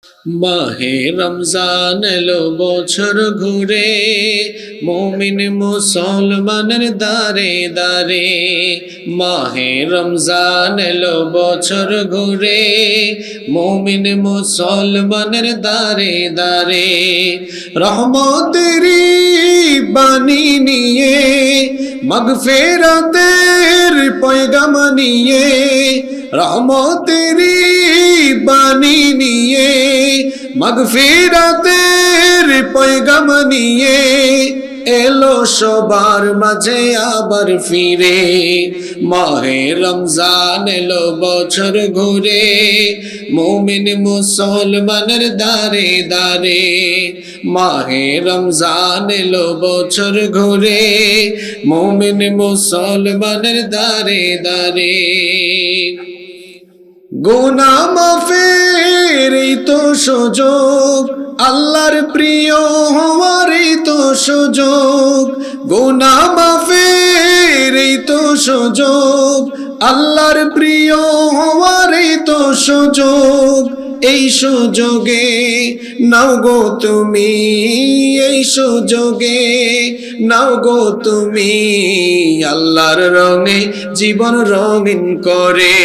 মাহে রমজান এলো বছর ঘুরে, মুমিন মুসলমানের দারে দারে। মাহে রমজান এলো বছর ঘুরে, মুমিন মুসলমানের দারে দারে। রহমতেরই বাণী নিয়ে, মাগফিরাতের পয়গাম নিয়ে, রহমতেরই বাণী নিয়ে, মাগফিরাতের পয়গাম নিয়ে এলো সবার মাঝে আবার ফিরে। মাহে রমজান এলো বছর ঘুরে, মুমিন মুসলমানের দারে দারে। মাহে রমজান এলো বছর ঘুরে, মুমিন মুসলমানের দারে দারে। গুনাহ মাফের এই তো সুযোগ, আল্লাহর প্রিয় হওয়ার এই তো সুযোগ। গুনাহ মাফের এই তো সুযোগ, আল্লাহর প্রিয় হওয়ার এই তো সুযোগ। এই সুযোগে নাও গো তুমি, এই সুযোগে নাও গো তুমি, আল্লাহর রঙে জীবন রঙিন করে।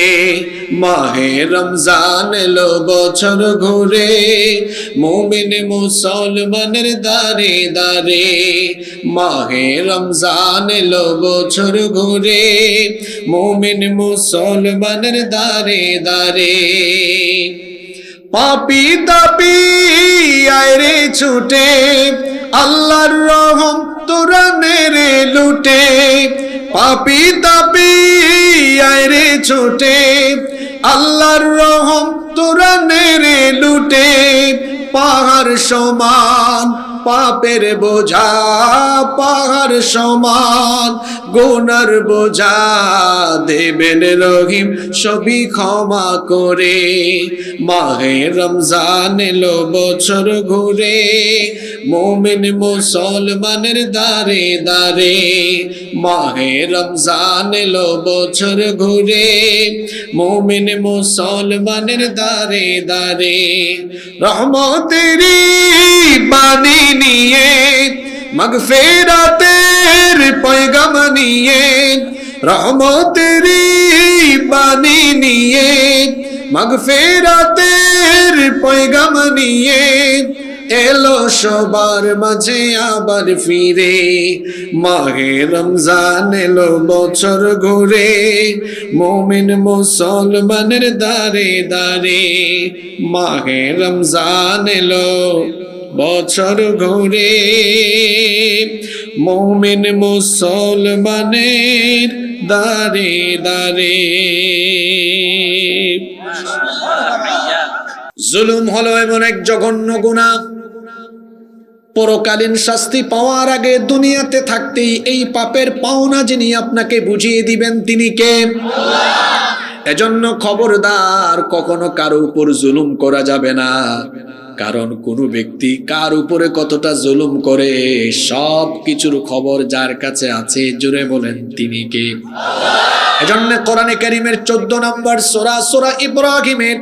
মাহে রমজান এলো বছর ঘুরে, মুমিন মুসলমানের দারে দারে। মাহে রমজান এলো বছর ঘুরে, মুমিন মুসলমানের দারে দারে। পাপী তাপী আয় রে ছুটে, আল্লাহর রহম তোরা নেরে লুটে। পাপী তাপী আয় রে ছুটে, আল্লাহর রহম তোরা নেরে লুটে। পাহাড় সমান পাপের বোঝা, পাহাড় সমান গুনার বোঝা, দেবেন রহিম সবই ক্ষমা করে। মাহে রমজান এলো বছর ঘুরে, মুমিন মুসলমানের দারে দারে। মাহে রমজান এলো বছর ঘুরে, মুমিন মুসলমানের দারে দারে। রহমতেরই বাণী নিয়ে, মাগফিরাতের পয়গাম নিয়ে, রহমতেরই বাণী নিয়ে, মাগফিরাতের পয়গাম নিয়ে এলো সবার মাঝে আবার ফিরে। মাহে রমজান এলো বছর ঘুরে, মুমিন মুসলমানের দারে দারে। মাহে রমজান এলো বছর ঘুরে, মুমিন মুসলমানের দারে দারে। জুলুম হলো এমন এক জঘন্য গুনাহ, পরকালীন শাস্তি পাওয়ার আগে দুনিয়াতে থাকতেই এই পাপের পাওনা যিনি আপনাকে বুঝিয়ে দিবেন তিনি কে? এজন্য খবরদার, কখনো কারো উপর জুলুম করা যাবে না। কারণ কোন ব্যক্তি কার উপরে কতটা জুলুম করে সব কিছুর খবর যার কাছে আছে, জোরে বলেন তিনি কে? এজন্য কোরআনে কারীমের 14 নম্বর সূরা সূরা ইব্রাহিমের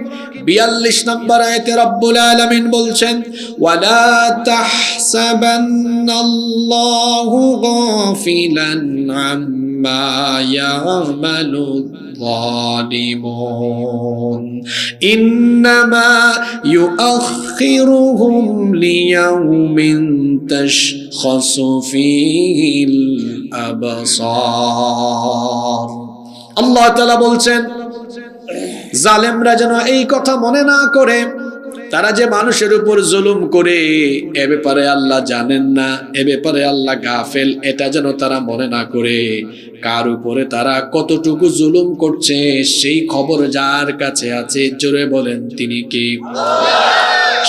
42 নম্বর আয়াতে রব্বুল আলামিন বলছেন, ওয়ালা তাহসাবান্নাল্লাহু গাফিলান আম্মা ইয়ামালু الظالمون إنما يؤخرهم ليوم تشخص فيه الأبصار। আল্লাহ তাআলা বলছেন, জালেমরা যেন এই কথা মনে না করে তারা যে মানুষের উপর জুলুম করে এ ব্যাপারে আল্লাহ জানেন না, এ ব্যাপারে আল্লাহ গাফেল, এটা যেন তারা মনে না করে। কার উপরে তারা কতটুকু জুলুম করছে সেই খবর যার কাছে আছে, জোরে বলেন তিনি কে?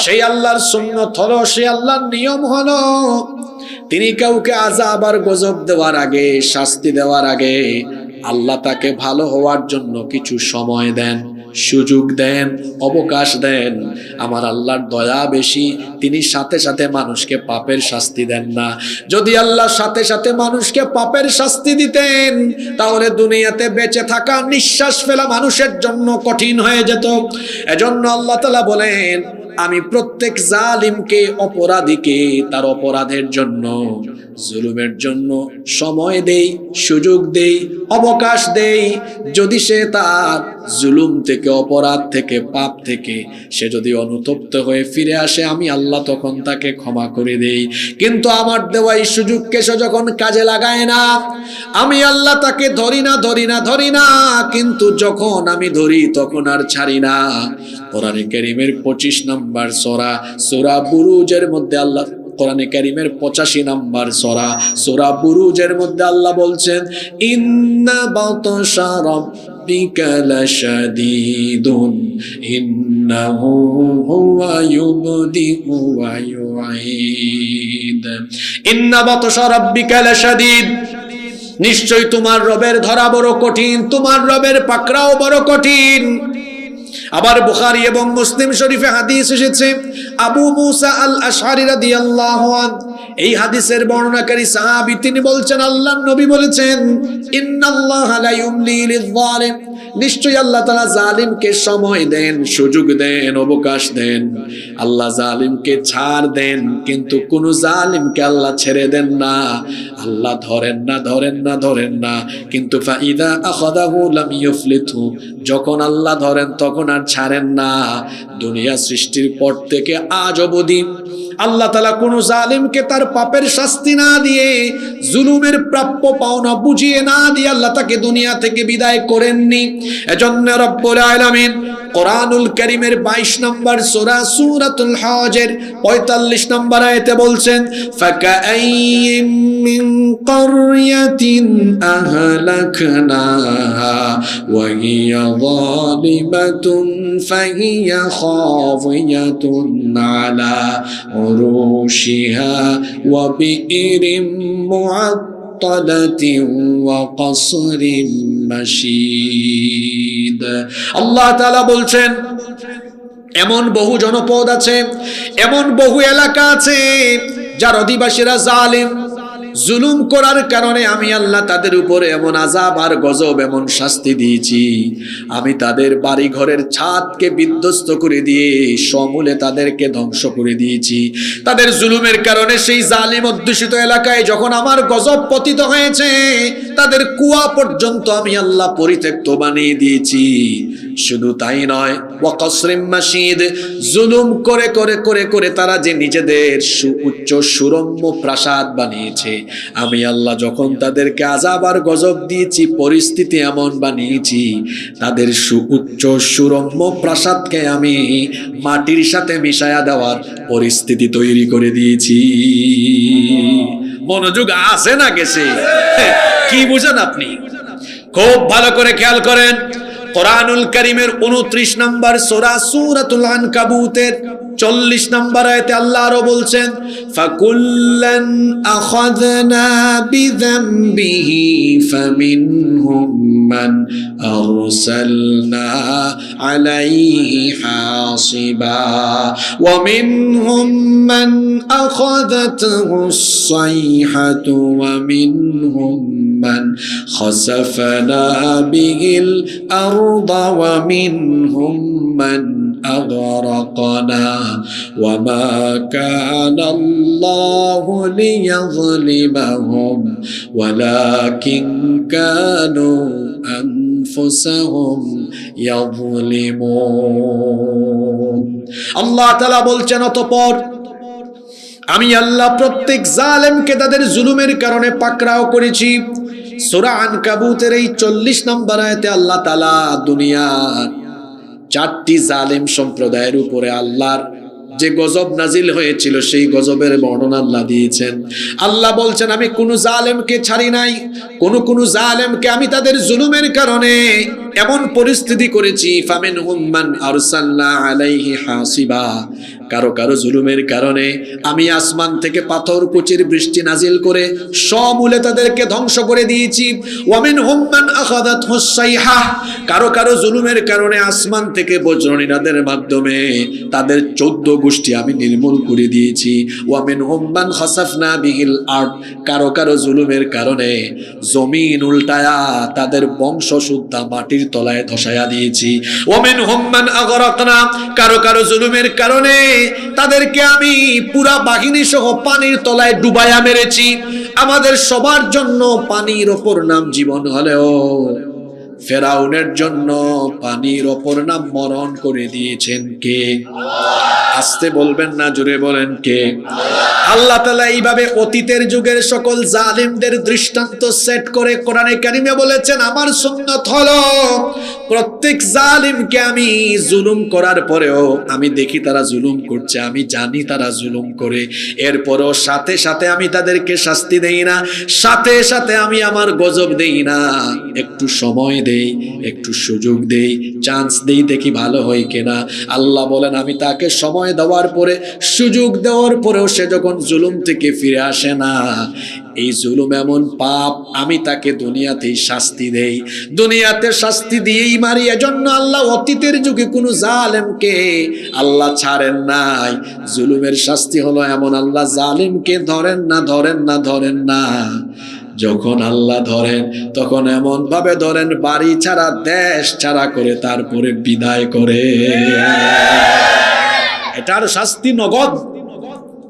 সেই আল্লাহর সুন্নত হলো, সেই আল্লাহর নিয়ম হলো, তিনি কাউকে আযাব আর গজব দেওয়ার আগে, শাস্তি দেওয়ার আগে আল্লাহ তাকে ভালো হওয়ার জন্য কিছু সময় দেন, সুযোগ দেন, অবকাশ দেন। আমার আল্লাহর দয়া বেশি, তিনি সাথে সাথে মানুষকে পাপের শাস্তি দেন না। যদি আল্লাহ সাথে সাথে মানুষকে পাপের শাস্তি দিতেন তাহলে দুনিয়াতে বেঁচে থাকা, নিঃশ্বাস ফেলা মানুষের জন্য কঠিন হয়ে যেত। এজন্য আল্লাহ তাআলা বলেন, আমি প্রত্যেক জালিমকে, অপরাধীকে তার অপরাধের জন্য, জুলুমের জন্য সময় দেই, সুযোগ দেই, অবকাশ দেই। যদি সে তার জুলুম থেকে, অপরাধ থেকে, পাপ থেকে সে যদি অনুতপ্ত হয়ে ফিরে আসে, আমি আল্লাহ তখন তাকে ক্ষমা করে দেই। কিন্তু আমার দেওয়া এই সুযোগকে সে যখন কাজে লাগায় না, আমি আল্লাহ তাকে ধরি না। কিন্তু যখন আমি ধরি তখন আর ছাড়ি না। কোরআনে কারীমের 25 নম্বর সূরা বুরুজের মধ্যে আল্লাহ, কোরআনে কারীমের 85 নম্বর সূরা বুরুজের মধ্যে আল্লাহ বলছেন, ইন্না বাতশা রাব্বিকা লাশাদীদুন ইন্নাহু হুয়া ইউবদিউ ওয়া ইউঈদ। ইন্না বাতশা রাব্বিকা লাশাদীদ, নিশ্চয় তোমার রবের ধরা বড় কঠিন, তোমার রবের পাকড়াও বড় কঠিন। আবার বুখারী এবং মুসলিম শরীফে হাদিস এসেছে, আবু মুসা আল আশআরী রাদিয়াল্লাহু আনহু, এই হাদিসের বর্ণনাকারী সাহাবী, তিনি বলছেন আল্লাহর নবী বলেছেন, ইন্নাল্লাহা লা ইউমলি লিয-যালিম, নিশ্চয়ই আল্লাহ তাআলা জালিমকে সময় দেন, সুযোগ দেন, অবকাশ দেন। আল্লাহ জালিমকে ছাড় দেন, কিন্তু কোন জালিমকে আল্লাহ ছেড়ে দেন না। আল্লাহ ধরেন না, কিন্তু ফাইদা আখাযাহু লাম ইউফলিতহু, যখন আল্লাহ ধরেন তখন আর ছাড়েন না। দুনিয়া সৃষ্টির পর থেকে আজ অবধি আল্লাহ তাআলা কোন জালিমকে তার পাপের শাস্তি না দিয়ে, জুলুমের প্রাপ্য পাওনা বুঝিয়ে না দিয়ে আল্লাহ তাকে দুনিয়া থেকে বিদায় করেননি। এজন্য রব্বুল আলামিন কোরআনুল কারীমের 22 নম্বর সূরাতুল হজের 45 নম্বর আয়াতে বলছেন, ফাকাআইয়িম মিন ক্বরয়াতিন আহলাকনাহা ওয়া হিয়া যালিমাতুন ফাহিয়া খাওয়িয়াতুন আলা উরুশিহা ওয়া বিইরিম মুআত্তাদাতিন ওয়া কসরিম মাশীদ। আল্লাহ তাআলা বলছেন, এমন বহু জনপদ আছে, এমন বহু এলাকা আছে যার অধিবাসীরা জালিম, জুলুম করার কারণে আমি আল্লাহ তাদের উপরে এমন আযাব আর গজব, এমন শাস্তি দিয়েছি। আমি তাদের বাড়ি ঘরের ছাদকে বিধ্বস্ত করে দিয়ে সমূলে তাদেরকে ধ্বংস করে দিয়েছি। তাদের জুলুমের কারণে সেই জালিম অধ্যুষিত এলাকায় যখন আমার গজব পতিত হয়েছে, তাদের কুয়া পর্যন্ত আমি আল্লাহ পরিত্যক্ত বানিয়ে দিয়েছি। শুধু তাই নয়, ওয়া কসরিম মাশীদ, জুলুম করে করে করে করে তারা যে নিজেদের সুউচ্চ সুরম্য প্রাসাদ বানিয়েছে, আমি আল্লাহ যখন তাদেরকে আযাব আর গজব দিয়েছি, পরিস্থিতি এমন বানিয়েছি, তাদের সুউচ্চ সুরম্য প্রাসাদকে আমি মাটির সাথে মিশায়া দেওয়ার পরিস্থিতি তৈরি করে দিয়েছি। মনোযোগ আছে না গেছে? কি বুঝেন আপনি? খুব ভালো করে খেয়াল করেন। কোরআনুল কারীমের 29 নম্বর সূরাতুল আনকাবুতের 40 নম্বর আয়াতে আল্লাহ আরো বলছেন, ফাকুল্লান আখাযনা বিযামবিহি ফামিনহুম মান আরসালনা আলাইহি হাসিবা ওয়া মিনহুম মান আখাযাতহুস সাইহাতু ওয়া মিনহুম মান খাসাফনা বিহিল আরদা ওয়া মিনহুম মান أغرقنا وما كان الله ليظلمهم ولكن كانوا أنفسهم يظلمون। আল্লাহ তাআলা বলছেন, অতঃপর আমি আল্লাহ প্রত্যেক জালেমকে তাদের জুলুমের কারণে পাকড়াও করেছি। সূরা আনকাবুতের এই 40 নম্বর আয়াতে আল্লাহ তাআলা দুনিয়ার 4টি জালেম সম্প্রদায়ের উপরে আল্লাহর যে গজব নাজিল হয়েছিল, সেই গজবের বর্ণনা আল্লাহ দিয়েছেন। আল্লাহ বলছেন, আমি কোন জালেমকে ছাড়ি নাই, কোন জালেমকে আমি তাদের জুলুমের কারণে এমন পরিস্থিতি করেছি, ফামিনহুম মান আরসালনা আলাইহি হাসিবা, কারো কারো জুলুমের কারণে আমি আসমান থেকে পাথর কুচির বৃষ্টি নাজিল করে সমূলে তাদেরকে ধ্বংস করে দিয়েছি। ওয়ামিনহুম মান আখাযাতহুস সাইহা, কারো কারো জুলুমের কারণে আসমান থেকে বজ্রনিনাদের মাধ্যমে তাদের 14 গোষ্ঠী আমি নির্মূল করে দিয়েছি। ওয়ামিনহুম মান খাসাফনা বিহিল আরদ, কারো কারো জুলুমের কারণে জমিন উল্টায়া তাদের বংশ শুদ্ধা মাটির তলায় ধসায়া দিয়েছি। ওয়ামিনহুম মান আগরাকনা, কারো কারো জুলুমের কারণে তাদেরকে আমি পুরা বাহিনী সহ পানির তলায় ডুবাইয়া মেরেছি। আমাদের সবার জন্য পানির ওপর নাম জীবন হলেও ফেরাউনের জন্য পানির ওপর নাম মরণ করে দিয়েছেন কে? আস্তে বলবেন না, জোরে বলেন কে? আল্লাহ তাআলা এইভাবে অতীতের যুগের সকল জালিমদের দৃষ্টান্ত সেট করে কোরআনে কারিমে বলেছেন, আমার সুন্নাত হলো প্রত্যেক জালিমকে আমি জুলুম করার পরেও আমি দেখি তারা জুলুম করছে, আমি জানি তারা জুলুম করে, এরপরও সাথে সাথে আমি তাদেরকে শাস্তি দেই না, সাথে সাথে আমি আমার গজব দেই না, একটু সময় দেই, একটু সুযোগ দেই, চান্স দেই, দেখি ভালো হয় কিনা। আল্লাহ বলেন আমি তাকে সময় দেওয়ার পরে, সুযোগ দেওয়ার পরেও সে যখন জুলুম থেকে ফিরে আসে না, এই জুলুম এমন পাপ, আমি তাকে দুনিয়াতেই শাস্তি দেই, দুনিয়াতে শাস্তি দিয়েই মারি। এজন্য আল্লাহ অতীতের যুগে কোনো জালেমকে আল্লাহ ছাড়েন নাই। জুলুমের শাস্তি হলো এমন, আল্লাহ জালিমকে ধরেন না, ধরেন না, ধরেন না। যখন আল্লাহ ধরেন তখন এমন ভাবে ধরেন বাড়ি ছাড়া দেশ ছাড়া করে তারপরে বিদায় করে। এটার শাস্তি নগদ।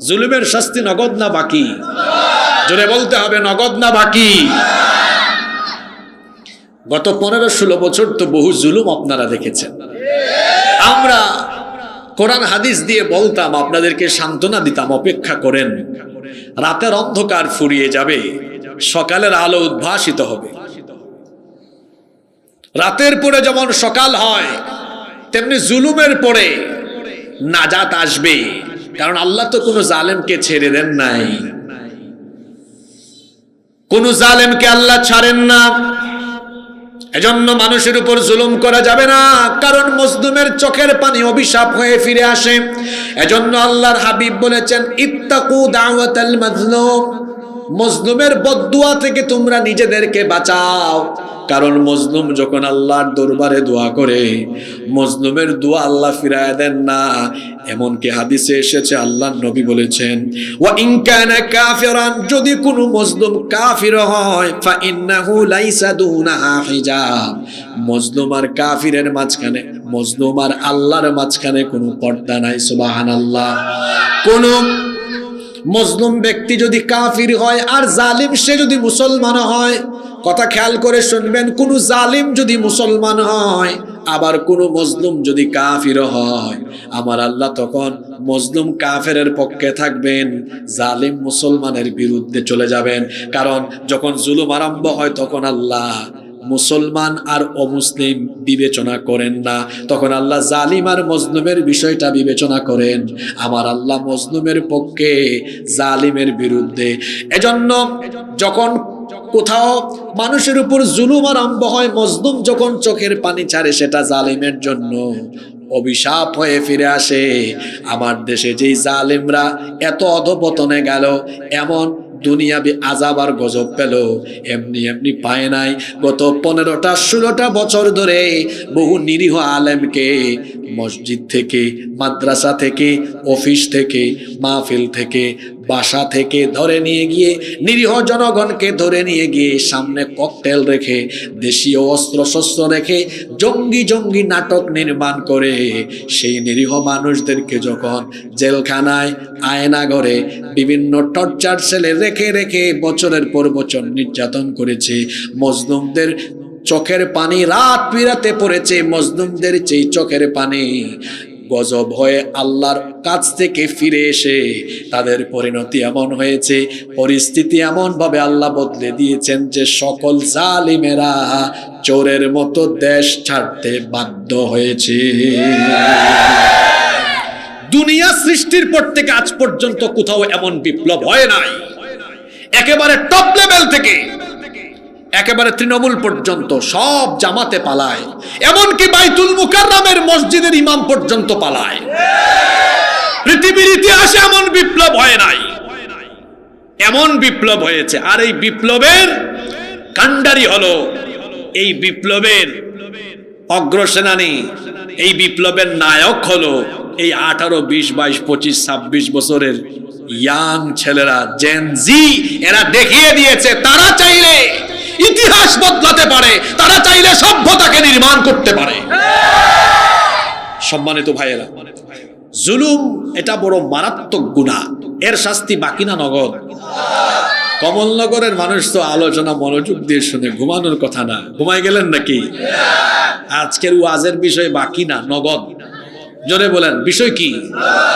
জুলুমের শাস্তি নগদ না বাকি? জোরে বলতে হবে, নগদ না বাকি? গত 15-16 বছর তো বহু জুলুম আপনারা দেখেছেন। আমরা কোরআন হাদিস দিয়ে বলতাম, আপনাদেরকে সান্ত্বনা দিতাম, অপেক্ষা করেন, রাতের অন্ধকার ফুরিয়ে যাবে, সকালের আলো উদ্ভাসিত হবে। রাতের পরে যেমন সকাল হয়, তেমনি জুলুমের পরে নাজাত আসবে। কারণ আল্লাহ তো কোনো জালেমকে ছেড়ে দেন নাই, কোন জালেমকে আল্লাহ ছাড়েন না। এজন্য মানুষের উপর জুলুম করা যাবে না, কারণ মজলুমের চোখের পানি অভিশাপ হয়ে ফিরে আসে। এজন্য আল্লাহর হাবিব বলেছেন, ইত্তাকু দাওয়াতাল মাজলুম, মজলুমের বদদুয়া থেকে তোমরা নিজেদেরকে বাঁচাও। কারণ মজলুম যখন আল্লাহর দরবারে দোয়া করে, মজলুমের দোয়া আল্লাহ ফিরায় দেন না। এমনকি হাদিসে এসেছে, আল্লাহর নবী বলেছেন, ওয়া ইন কানা কাফিরান, যদি কোনো মজলুম কাফির হয়, ফা ইন্নাহু লাইসা দুনাহা হিজাব, মজলুম আর কাফিরের মাঝখানে, মজলুম আর আল্লাহর মাঝখানে কোনো পর্দা নাই। সুবহানাল্লাহ। কোন মজলুম ব্যক্তি যদি কাফির হয় আর জালিম সে যদি মুসলমান হয়, কথা খেয়াল করে শুনবেন, কোন জালিম যদি মুসলমান হয় আবার কোন মজলুম যদি কাফির হয়, আমার আল্লাহ তখন মজলুম কাফেরের পক্ষে থাকবেন, জালিম মুসলমানের বিরুদ্ধে চলে যাবেন। কারণ যখন জুলুম আরম্ভ হয় তখন আল্লাহ মুসলমান আর অমুসলিম বিবেচনা করেন না, তখন আল্লাহ জালিম আর মজলুমের বিষয়টা বিবেচনা করেন। আমার আল্লাহ মজলুমের পক্ষে, জালিমের বিরুদ্ধে। এজন্য যখন কোথাও মানুষের উপর জুলুম আরম্ভ হয়, মজলুম যখন চোখের পানি ছাড়ে, সেটা জালিমের জন্য অভিশাপ হয়ে ফিরে আসে। আমার দেশে যেই জালিমরা এত অধপতনে গেল, এমন দুনিয়াবি আযাব আর গজব পেল, এমনি এমনি পায় নাই। গত 15-16 বছর ধরে বহু নিরীহ আলেমকে মসজিদ থেকে, মাদ্রাসা থেকে, অফিস থেকে, মাহফিল থেকে, বাসা থেকে ধরে নিয়ে গিয়ে, নিরীহ জনগণকে ধরে নিয়ে গিয়ে সামনে ককটেল রেখে, দেশীয় অস্ত্র শস্ত্র রেখে জঙ্গি জঙ্গি নাটক নির্মাণ করে সেই নিরীহ মানুষদেরকে যখন জেলখানায়, আয়নাঘরে, বিভিন্ন টর্চার সেলে রেখে রেখে বছরের পর বছর নির্যাতন করেছে। মজলুমদের চোখের পানি রাত বিরাতে পড়েছে, মজলুমদের যেই চোখের পানি গজব হয়ে আল্লাহর কাছ থেকে ফিরে এসে তাদের পরিণতি এমন হয়েছে, পরিস্থিতি এমন ভাবে আল্লাহ বদলে দিয়েছেন যে সকল জালিমেরা চোরের মতো দেশ ছাড়তে বাধ্য হয়েছে। দুনিয়া সৃষ্টির পর থেকে আজ পর্যন্ত কোথাও এমন বিপ্লব হয় নাই। একেবারে টপ লেভেল থেকে একেবারে তৃণমূল পর্যন্ত সব জামাতে পালায়, এমনকি বাইতুল মুকাররমের মসজিদের ইমাম পর্যন্ত পালায়। পৃথিবীর ইতিহাসে এমন বিপ্লব হয় নাই, এমন বিপ্লব হয়েছে। আর এই বিপ্লবের কাণ্ডারি হলো, এই বিপ্লবের অগ্রসেনানী, এই বিপ্লবের নায়ক হলো এই 18, 20, 22, 25, 26 বছরের ইয়াং ছেলেরা, জেন জি। এরা দেখিয়ে দিয়েছে তারা চাইলে ইতিহাস বদলাতে পারে, তারা চাইলে সভ্যতাকে নির্মাণ করতে পারে। সম্মানিত ভাইয়েরা, জুলুম এটা বড় মারাত্মক গুনাহ, এর শাস্তি বাকি না নগদ। কমলনগরের মানুষ তো আলোচনা মনোযোগ দিয়ে শুনে, ঘুমানোর কথা না। ঘুমাই গেলেন নাকি? আজকের ওয়াজের বিষয় বাকি না, নগদ। জোরে বলেন, বিষয় কি?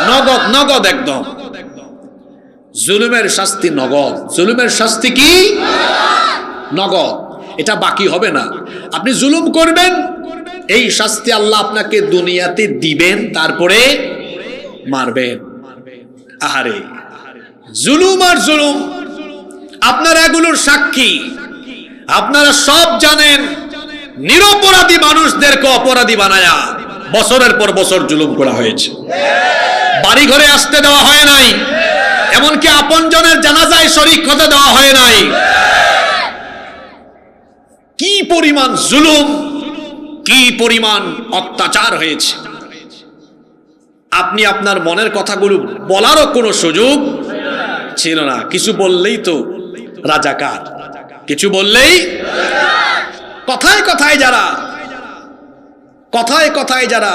নগদ, নগদ একদম। জুলুমের শাস্তি নগদ। জুলুমের শাস্তি কি? নগদ। এটা বাকি হবে না। আপনি জুলুম করবেন, এই শাস্তি আল্লাহ আপনাকে দুনিয়াতে দিবেন, তারপরে মারবেন। আহারে, জুলুম আর জুলুম, আপনারা এগুলোর সাক্ষী। আপনারা সব জানেন, নিরপরাধী মানুষদেরকে অপরাধী বানায়া বছরের পর বছর জুলুম করা হয়েছে। বাড়ি ঘরে আসতে দেওয়া হয় নাই, এমনকি আপনজনের জানাজায় শরীক হতে দেওয়া হয় নাই। কি পরিমাণ জুলুম, কি পরিমাণ অত্যাচার হয়েছে। আপনি আপনার মনের কথাগুলো বলারও কোনো সুযোগ ছিল না। কিছু বললেই তো রাজাকার, কিছু বললেই কথায় কথায় যারা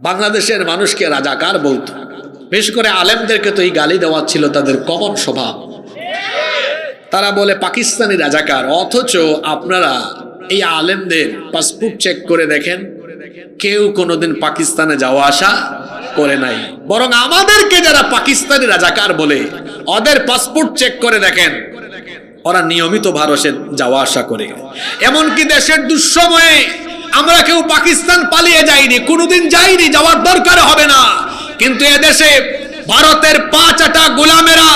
বাংলাদেশের মানুষকে রাজাকার বলতো, বিশেষ করে আলেমদেরকে তো এই গালি দেওয়া ছিল তাদের কমন স্বভাব। তারা বলে পাকিস্তানি রাজাকার, অথচ আপনারা এই আলেমদের পাসপোর্ট চেক করে দেখেন, কেউ কোনোদিন পাকিস্তানে যাওয়া আসা করে নাই। বরং আমাদেরকে যারা পাকিস্তানি রাজাকার বলে, ওদের পাসপোর্ট চেক করে দেখেন, ওরা নিয়মিত ভারতে যাওয়া আসা করে। এমনকি দেশের দুঃসময়ে আমরা কেউ পাকিস্তান পালিয়ে যাইনি, কোনোদিন যাইনি, যাওয়ার দরকার হবে না। কিন্তু এদেশে ভারতের 5 আটা গোলামেরা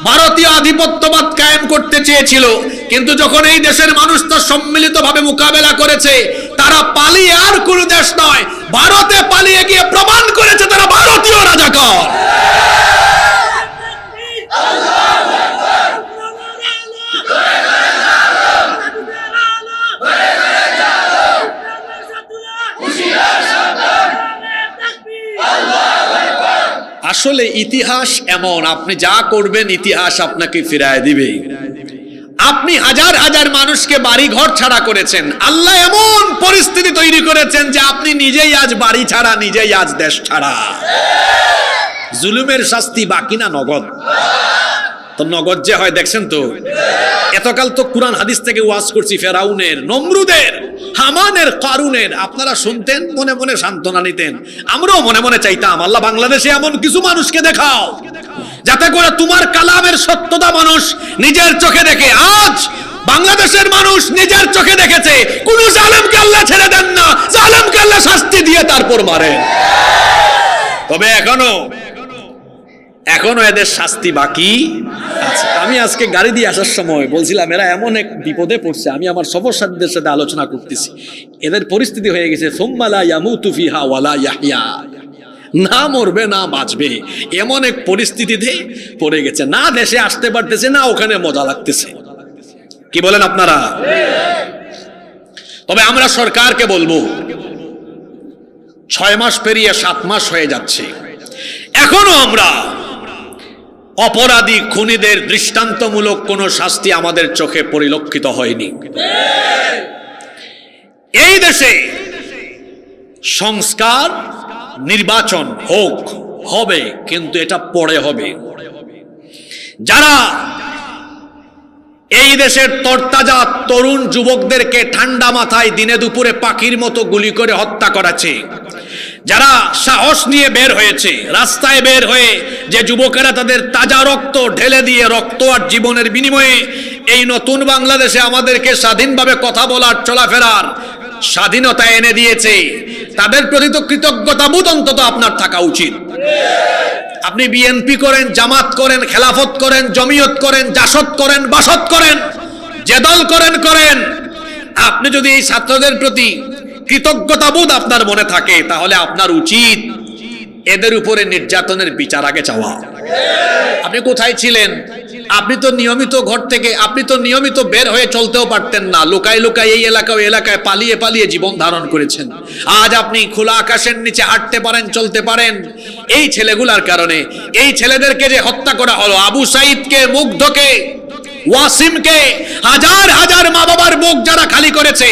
ভারতীয় আধিপত্যবাদ কায়েম করতে চেয়েছিল, কিন্তু যখন এই দেশের মানুষ তা সম্মিলিতভাবে মোকাবেলা করেছে, তারা পালিয়ে আর কোনো দেশ নয়, ভারতে পালিয়ে গিয়ে প্রমাণ করেছে তারা ভারতীয় রাজাকার। আসলে ইতিহাস এমন, আপনি যা করবেন ইতিহাস আপনাকে ফিরায় দিবে। আপনি হাজার হাজার মানুষকে বাড়ি ঘর ছাড়া করেছেন, আল্লাহ এমন পরিস্থিতি তৈরি করেছেন যে আপনি নিজেই আজ বাড়ি ছাড়া, নিজেই আজ দেশ ছাড়া। জুলুমের শাস্তি বাকি না নগদ? তো নগদ যে হয় দেখছেন তো। এতকাল তো কুরআন হাদিস থেকে ওয়াজ করছি, ফেরাউনের, নমরুদের, হামানের, কারুনের। আপনারা শুনতেন, মনে মনে সান্ত্বনা নিতেন। আমরাও মনে মনে চাইতাম, আল্লাহ বাংলাদেশে এমন কিছু মানুষকে দেখাও যাতে করে তোমার কালামের সত্যতা মানুষ নিজের চোখে দেখে। আজ বাংলাদেশের মানুষ নিজের চোখে দেখেছে, কোন জালেমকে আল্লাহ ছেড়ে দেন না, জালেমকে আল্লাহ শাস্তি দিয়ে তারপর মারেন। তবে এখনো এদের শাস্তি বাকি আছে। আমি আজকে গাড়ি দিয়ে আসার সময় বলছিলাম, এরা এমন এক বিপদে পড়ছে। আমি আমার সফর সাথীদের সাথে আলোচনা করতেছি, এদের পরিস্থিতি হয়ে গেছে সুম্মা লা ইয়ামুতু ফিহা ওয়ালা ইয়াহইয়া, না মরবে না বাঁচবে, এমন এক পরিস্থিতিতে পড়ে গেছে। না দেশে আসতে পারতেছে, না ওখানে মজা লাগতেছে। কি বলেন আপনারা? তবে আমরা সরকারকে বলবো, 6 মাস পেরিয়ে 7 মাস হয়ে যাচ্ছে, এখনো আমরা অপরাধী খুনিদের দৃষ্টান্তমূলক কোন শাস্তি আমাদের চোখে পরিলক্ষিত হয়নি। এই দেশে সংস্কার, নির্বাচন হবে, কিন্তু এটা পরে হবে। যারা এই দেশের তরতাজা তরুণ যুবকদেরকে ঠান্ডা মাথায় দিনে দুপুরে পাখির মতো গুলি করে হত্যা করেছে, যারা সাহস নিয়ে বের হয়েছে, রাস্তায় বের হয়ে যে যুবকেরা তাদের তাজা রক্ত ঢেলে দিয়ে, রক্ত আর জীবনের বিনিময়ে এই নতুন বাংলাদেশে আমাদেরকে স্বাধীনভাবে কথা বলার, চলাফেরার স্বাধীনতা এনে দিয়েছে, তাদের প্রতি তো কৃতজ্ঞতাবোধ অন্তত আপনার থাকা উচিত। আপনি বিএনপি করেন, জামাত করেন, খেলাফত করেন, জমিয়ত করেন, জাসদ করেন, বাসদ করেন, যে দল করেন, আপনি যদি এই ছাত্রদের প্রতি কৃতজ্ঞতাবোধ আপনার মনে থাকে, তাহলে আপনার উচিত এদের উপরে নির্যাতনের বিচার আগে চাওয়া। আপনি কোথায় ছিলেন? আপনি তো নিয়মিত ঘর থেকে, আপনি তো নিয়মিত বের হয়ে চলতেও পারতেন না, লুকায় লুকায় এই এলাকা ওই এলাকায় পালিয়ে পালিয়ে জীবন ধারণ করেছেন। আজ আপনি খোলা আকাশের নিচে হাঁটতে পারেন, চলতে পারেন, এই ছেলেগুলার কারণে। এই ছেলেদেরকে যে হত্যা করা হলো, আবু সাইদকে, মুগ্ধকে, ওয়াসিমকে, হাজার হাজার মা বাবার বুক যারা খালি করেছে,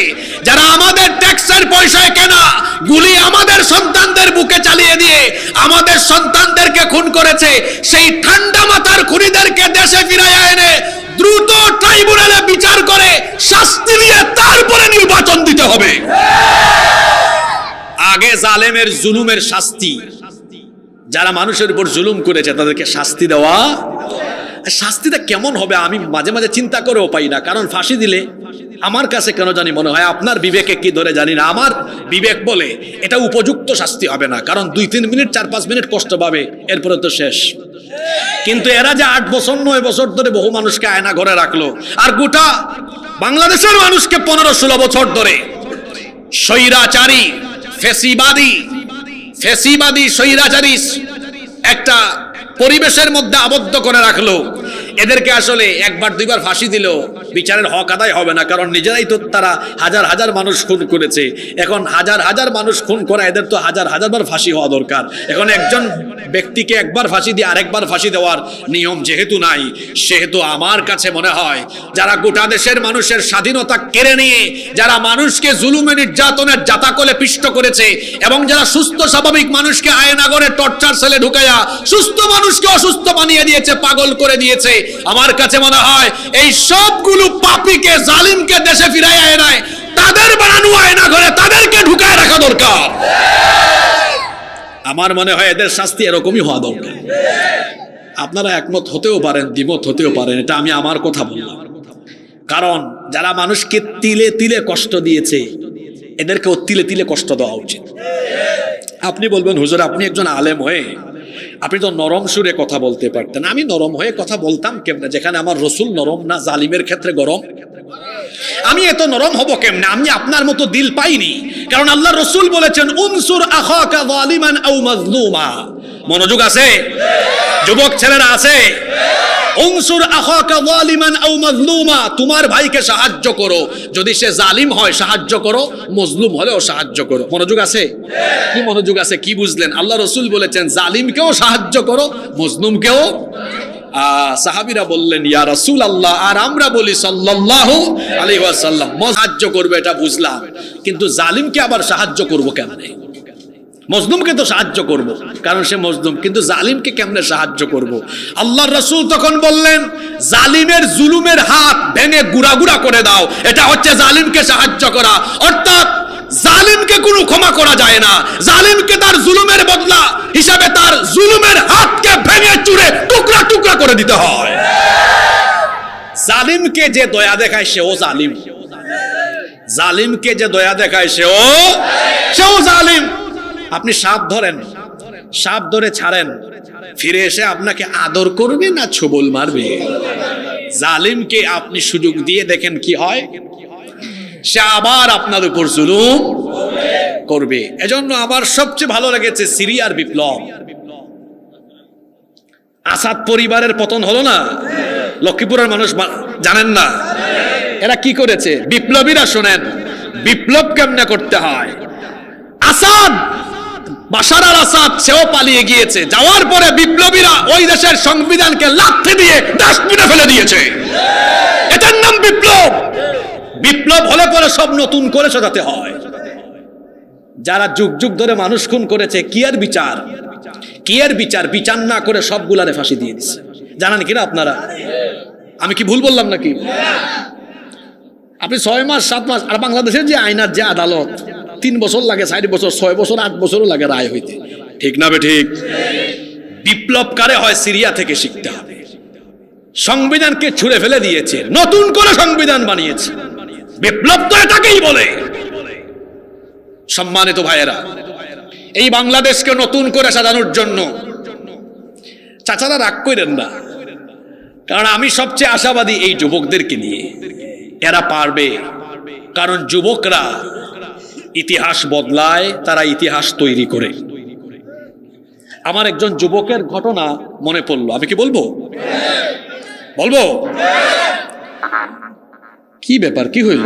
যারা আমাদের ট্যাক্সের পয়সায় কেনা গুলি আমাদের সন্তানদের বুকে চালিয়ে দিয়ে আমাদের সন্তানদেরকে খুন করেছে, সেই ঠান্ডা মাথার খুনিদেরকে দেশে ফিরাইয়া এনে দ্রুত ট্রাইব্যুনালে বিচার করে শাস্তি দিয়ে তারপরে নির্বাচন দিতে হবে। আগে জালেমের জুলুমের শাস্তি, যারা মানুষের উপর জুলুম করেছে তাদেরকে শাস্তি দেওয়া। শাস্তিটা কেমন হবে আমি মাঝে মাঝে চিন্তা করেও পাই না। কারণ ফাঁসি দিলে আমার কাছে কেন জানি মনে হয়, আপনার বিবেকে কি ধরে জানি না, আমার বিবেক বলে এটা উপযুক্ত শাস্তি হবে না। কারণ 2-3 মিনিট 4-5 মিনিট কষ্ট পাবে, এরপরে তো শেষ। কিন্তু এরা যে 8 বছর 9 বছর ধরে বহু মানুষকে আয়না ঘরে রাখলো, আর গোটা বাংলাদেশের মানুষকে 15-16 বছর ধরে স্বৈরাচারী ফেসিবাদী স্বৈরাচারী একটা পরিবেশের মধ্যে আবদ্ধ করে রাখলো। এদেরকে আসলে একবার দুইবার ফাঁসি দিল বিচারের হক আদায় হবে না। কারণ নিজেরাই তো তারা হাজার হাজার মানুষ খুন করেছে। এখন হাজার হাজার মানুষ খুন করা, এদের তো হাজার হাজার বার ফাঁসি হওয়া দরকার। এখন একজন ব্যক্তিকে একবার ফাঁসি দিয়ে আরেকবার ফাঁসি দেওয়ার নিয়ম যেহেতু নাই, সেহেতু আমার কাছে মনে হয় যারা গোটা দেশের মানুষের স্বাধীনতা কেড়ে নিয়ে যারা মানুষকে জুলুমে নির্যাতনের জাতাকলে পিষ্ট করেছে, এবং যারা সুস্থ স্বাভাবিক মানুষকে আয়নাগরে টর্চার সেলে ঢুকাইয়া সুস্থ মানুষকে অসুস্থ বানিয়ে দিয়েছে, পাগল করে দিয়েছে, আমার কাছে মনে হয় এই সবগুলো পাপীকে, জালিমকে দেশে ফিরাইয়া এনে তাদের বানানো আয়না ঘরে তাদেরকে ঢুকায় রাখা দরকার। আমার মনে হয় এদের শাস্তি এরকমই হওয়া দরকার। আপনারা একমত হতেও পারেন, দ্বিমত হতেও পারেন, এটা আমি আমার কথা বললাম। কারণ যারা মানুষকে তিলে তিলে কষ্ট দিয়েছে, এদেরকেও তিলে তিলে কষ্ট দেওয়া উচিত। আপনি বলবেন হুজুর আপনি একজন আলেম হয়ে আপনি তো নরম সুরে কথা বলতে পারতেন। আমি নরম হয়ে কথা বলতাম কেমনে, যেখানে আমার রসুল নরম না, জালিমের ক্ষেত্রে গরম? আমি এত নরম হব কেমনে? আমি আপনার মতো দিল পাইনি। কারণ আল্লাহ রসুল বলেছেন উনসুর আখাকা যালিমান আও মাজলুমা। মনোযোগ আছে? যুবক ছেলেরা আছে? উনসুর আখাকা যালিমান আও মাজলুমা, তোমার ভাইকে সাহায্য করো, যদি সে জালিম হয় সাহায্য করো, মজলুম হলেও সাহায্য করো। মনোযোগ আছে? কি মনোযোগ আছে? কি বুঝলেন? আল্লাহ রসুল বলেছেন জালিমকেও সাহায্য করো, মজলুমকেও। সাহাবীরা বললেন ইয়া রাসূলুল্লাহ, আর আমরা বলি সাল্লাল্লাহু আলাইহি ওয়াসাল্লাম, সাহায্য করবে এটা বুঝলাম, কিন্তু জালিমকে আবার সাহায্য করব কেমনে? মজলুমকে তো সাহায্য করব কারণ সে মজলুম, কিন্তু জালিমকে কেমনে সাহায্য করব? আল্লাহর রাসূল তখন বললেন জালিমের জুলুমের হাত ভেঙে গুড়া গুড়া করে দাও, এটা হচ্ছে জালিমকে সাহায্য করা। অর্থাৎ জালিমকে কোনো ক্ষমা করা যায় না, জালিমকে তার জুলুমের বদলা হিসাবে তার জুলুমের হাতকে ভেঙে চুরে টুকরা টুকরা করে দিতে হয়। জালিমকে যে দয়া দেখায় সেও জালিম, জালিমকে যে দয়া দেখায় সেও জালিম। আপনি সাপ ধরেন, সাপ ধরে ছাড়েন, ফিরে এসে আপনাকে আদর করবে না ছোবল মারবে? জালিমকে আপনি সুযোগ দিয়ে দেখেন কি হয়, সে আবার আপনার উপর জুলুম করবে। এজন্য আমার সবচেয়ে ভালো লেগেছে সিরিয়ার বিপ্লব। আসাদ পরিবারের পতন হলো না, লক্ষ্মীপুরের মানুষ জানেন না এরা কি করেছে? বিপ্লবীরা শোনেন বিপ্লব কেমনে করতে হয়। আসাদ, বাশার আল আসাদ, সেও পালিয়ে গিয়েছে। যাওয়ার পরে বিপ্লবীরা ওই দেশের সংবিধানকে লাথি দিয়ে ডাস্টবিনে ফেলে দিয়েছে। এটার নাম বিপ্লব। বিপ্লব হলে পরে সব নতুন করে সাজাতে হয়। যারা যুগ যুগ ধরে মানুষ খুন করেছে, কি আর বিচার, কি আর বিচার? বিচার না করে সবগুলারে ফাঁসি দিয়ে দিচ্ছে। জানেন কিনা আপনারা? আমি কি ভুল বললাম নাকি? আপনি 6 মাস 7 মাস, আর বাংলাদেশের যে আইনার যে আদালত 3 বছর লাগে, 4 বছর, 6 বছর, 8 বছরও লাগে রায় হইতে। ঠিক না বে ঠিক? বিপ্লব কারে হয় সিরিয়া থেকে শিখতে হবে। সংবিধানকে ছুঁড়ে ফেলে দিয়েছে, নতুন করে সংবিধান বানিয়েছে। বিপ্লব তো এটাকেই বলে। সম্মানিত ভাইয়েরা, এই বাংলাদেশকে নতুন করে সাজানোর জন্য চাচারা রাগ করেন না, কারণ আমি সবচেয়ে আশাবাদী এই যুবকদেরকে নিয়ে। এরা পারবে, কারণ যুবকরা ইতিহাস বদলায়, তারা ইতিহাস তৈরি করে। আমার একজন যুবকের ঘটনা মনে পড়লো, আমি কি বলবো? বলবো? কি ব্যাপার, কি হইল?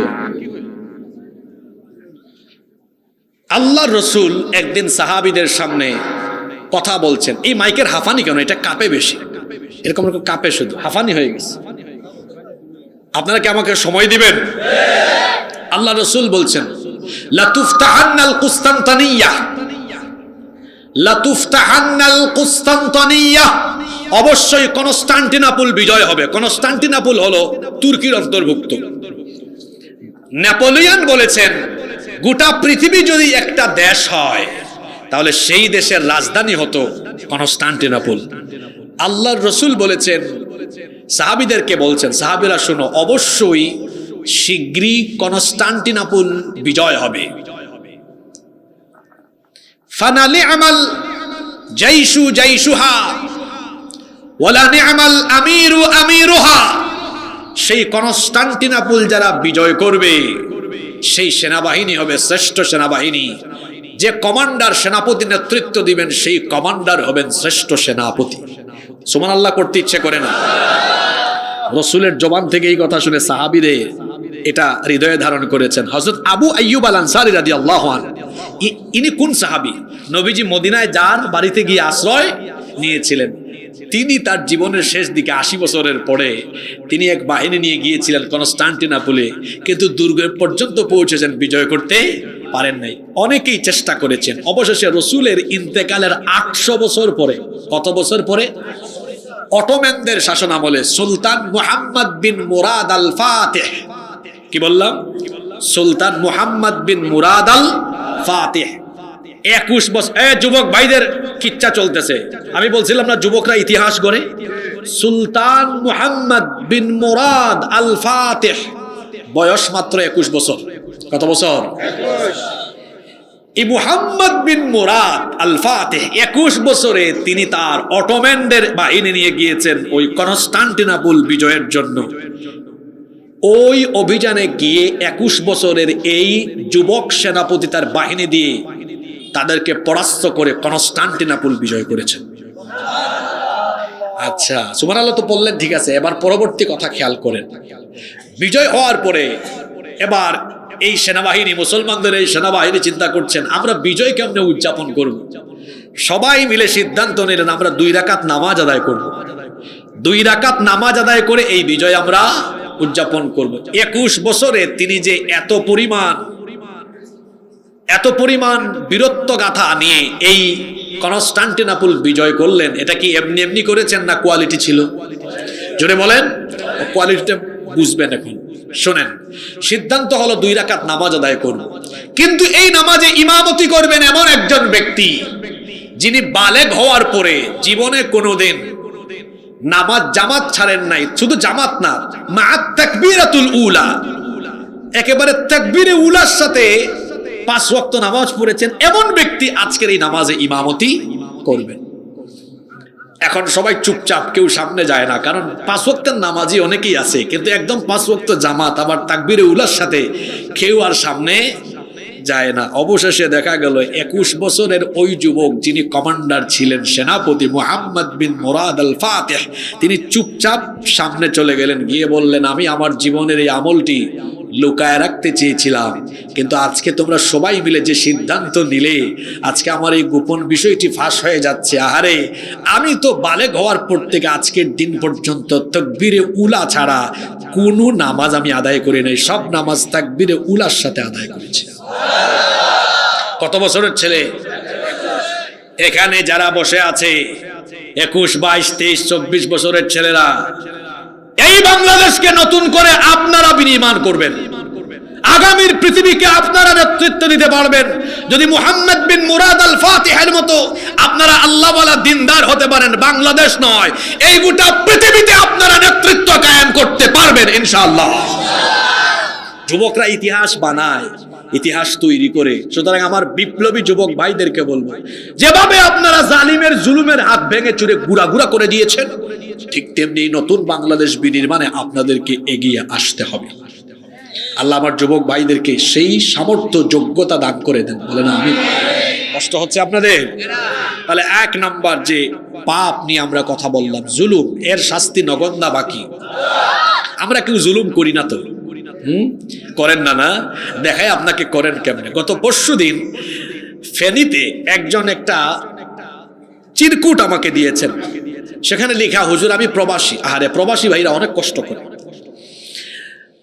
আল্লাহর রসুল একদিন সাহাবীদের সামনে কথা বলছেন। এই মাইকের হাফানি কেন? এটা কাঁপে বেশি, এরকম এরকম কাঁপে, শুধু হাফানি হয়ে গেছে। আপনারা কি আমাকে সময় দিবেন? আল্লাহ রসুল বলছেন, লাতুফতাহান্নাল কুস্তান্তানিয়াহ, লাতুফতাহান্নাল কুস্তান্তানিয়াহ, অবশ্যই কনস্টান্টিনোপল বিজয় হবে। কনস্টান্টিনোপল হলো তুর্কির অন্তর্ভুক্ত। নেপোলিয়ন বলেছেন, গোটা পৃথিবী যদি একটা দেশ হয় তাহলে সেই দেশের রাজধানী হতো কনস্টান্টিনোপল। আল্লাহর রসুল বলেছেন, সাহাবীদেরকে বলছেন, সাহাবীরা শোনো, অবশ্যই শীঘ্রই কনস্টান্টিনোপল বিজয় হবে। ফানালিআমাল জাইশু জাইশুহা ওয়ালা নিআমাল আমিরু আমিরুহা, সেই কনস্টান্টিনোপল যারা বিজয় করবে সেই সেনাবাহিনী হবে শ্রেষ্ঠ সেনাবাহিনী। যে কমান্ডার সেনাপতি নেতৃত্ব দিবেন সেই কমান্ডার হবেন শ্রেষ্ঠ সেনাপতি। সুবহানাল্লাহ করতে ইচ্ছে করে না? রসুলের জবান থেকে এই কথা শুনে সাহাবীরে এটা হৃদয়ে ধারণ করেছেন। হযরত আবু আইয়ুব আল আনসারী রাদিয়াল্লাহু আনহু, ইনি কোন সাহাবী? নবীজি মদিনায় যার বাড়িতে গিয়ে আশ্রয় নিয়েছিলেন। তিনি তার জীবনের শেষ দিকে 80 বছরের পরে তিনি এক বাহিনী নিয়ে গিয়েছিলেন কনস্টান্টিনোপলে, কিন্তু দুর্গ পর্যন্ত পৌঁছেছেন, বিজয় করতে পারেন নাই। অনেকেই চেষ্টা করেছেন। অবশেষে রসুলের ইন্তেকালের 800 বছর পরে, কত বছর পরে? অটোম্যানদের শাসন আমলে সুলতান মুহাম্মদ বিন মুরাদ আল ফাতিহ, কি বললাম? সুলতান মুহাম্মদ বিন মুরাদ আল ফাতিহ 21 বছর। যুবক ভাইদের কিচ্ছা চলতেছে, আমি বলছিলাম না যুবকরা ইতিহাস গড়ে। সুলতান মুহাম্মদ বিন মুরাদ আল ফাতিহ বয়স মাত্র 21 বছর। কত বছর? 21। এই মুহাম্মদ বিন মুরাদ আল ফাতিহ 21 বছরে তিনি তার অটোম্যানদের বাহিনী নিয়ে গিয়েছেন ওই কনস্টান্টিনোপল বিজয়ের জন্য। ওই অভিযানে গিয়ে 21 বছরের এই যুবক সেনাপতি তার বাহিনী দিয়ে তাদেরকে পরাস্ত করে কনস্টান্টিনোপল বিজয় করেছেন। আচ্ছা, সুবহানাল্লাহ তো বললেন, ঠিক আছে। এবার পরবর্তী কথা খেয়াল করেন। বিজয় হওয়ার পরে এবার এই সেনাবাহিনী, মুসলমানদের এই সেনাবাহিনী চিন্তা করছেন, আমরা বিজয় কেমনে উদযাপন করব। সবাই মিলে সিদ্ধান্ত নিলেন, আমরা 2 রাকাত নামাজ আদায় করব। 2 রাকাত নামাজ আদায় করে এই বিজয় আমরা উদযাপন করব। 21 বছরে তিনি যে এত পরিমাণ বীরত্ব গাথা নিয়ে এই কনস্টান্টিনোপল বিজয় করলেন, এটা কি এমনি এমনি করেছেন না কোয়ালিটি ছিল? জোরে বলেন। কোয়ালিটিটা বুঝবেন এখন। শোনেন, সিদ্ধান্ত হলো 2 রাকাত নামাজ আদায় করব, কিন্তু এই নামাজে ইমামতি করবেন এমন একজন ব্যক্তি যিনি বালেগ হওয়ার পরে জীবনে কোনোদিন নামাজ জামাত ছাড়েন নাই। শুধু জামাত না, মা'আত তাকবীরাতুল উলা, একেবারে তাকবীরে উলার সাথে 5 ওয়াক্ত নামাজ পড়েছেন এমন ব্যক্তি আজকের এই নামাজে ইমামতি করবেন। এখন সবাই চুপচাপ, কেউ সামনে যায় না, কারণ 5 ওয়াক্তের নামাজি অনেকেই আছে, কিন্তু একদম 5 ওয়াক্ত জামাত আবার তাকবীরে উলার সাথে কেউ আর সামনে যায় না। অবশেষে দেখা গেল 21 বছরের ওই যুবক যিনি কমান্ডার ছিলেন, সেনাপতি মুহাম্মদ বিন মুরাদ আল ফাতিহ, তিনি চুপচাপ সামনে চলে গেলেন, গিয়ে বললেন, আমি আমার জীবনের এই আমলটি লুকায় রাখতে চেয়েছিলাম, কিন্তু আজকে তোমরা সবাই মিলে যে সিদ্ধান্ত নিলে আজকে আমার এই গোপন বিষয়টি ফাঁস হয়ে যাচ্ছে। আহারে, আমি তো বালেগ হওয়ার পর থেকে আজকের দিন পর্যন্ত তাকবীরে উলা ছাড়া কোনো নামাজ আমি আদায় করি নাই, সব নামাজ তাকবীরে উলার সাথে আদায় করেছি। কত বছরের ছেলে? এখানে যারা বসে আছে 21, 22, 23, 24 বছরের ছেলেরা, এই বাংলাদেশকে নতুন করে আপনারা বিনির্মাণ করবেন। আগামীর পৃথিবীকে আপনারা নেতৃত্ব দিতে পারবেন যদি মুহাম্মদ বিন মুরাদ আল ফাতিহের মতো আপনারা আল্লাহওয়ালা দিনদার হতে পারেন। বাংলাদেশ নয়, এই গোটা পৃথিবীতে আপনারা নেতৃত্ব কায়েম করতে পারবেন ইনশাআল্লাহ। যুবকরা ইতিহাস বানায়, ইতিহাস তৈরি করে। সুতরাং আমার বিপ্লবী যুবক ভাইদেরকে বলবো, যেভাবে আপনারা জালিমের জুলুমের হাত ভেঙে চুরে গুড়া গুড়া করে দিয়েছেন, ঠিক তেমনি নতুন বাংলাদেশ বিনির্মাণে আপনাদেরকে এগিয়ে আসতে হবে। আল্লাহ আমার যুবক ভাইদেরকে সেই সামর্থ্য যোগ্যতা দান করে দেন, বলেন আমিন। কষ্ট হচ্ছে আপনাদের? তাহলে এক নাম্বার যে পাপ নিয়ে আমরা কথা বললাম, জুলুম, এর শাস্তি নগণ্য বাকি। আমরা কেউ জুলুম করি না তো? করেন না? না দেখায় আপনাকে করেন কেমনে। গত পরশুদিন ফেনীতে একজন একটা চিরকুট আমাকে দিয়েছেন, সেখানে লেখা, হুজুর আমি প্রবাসী। আরে প্রবাসী ভাইরা অনেক কষ্ট করে।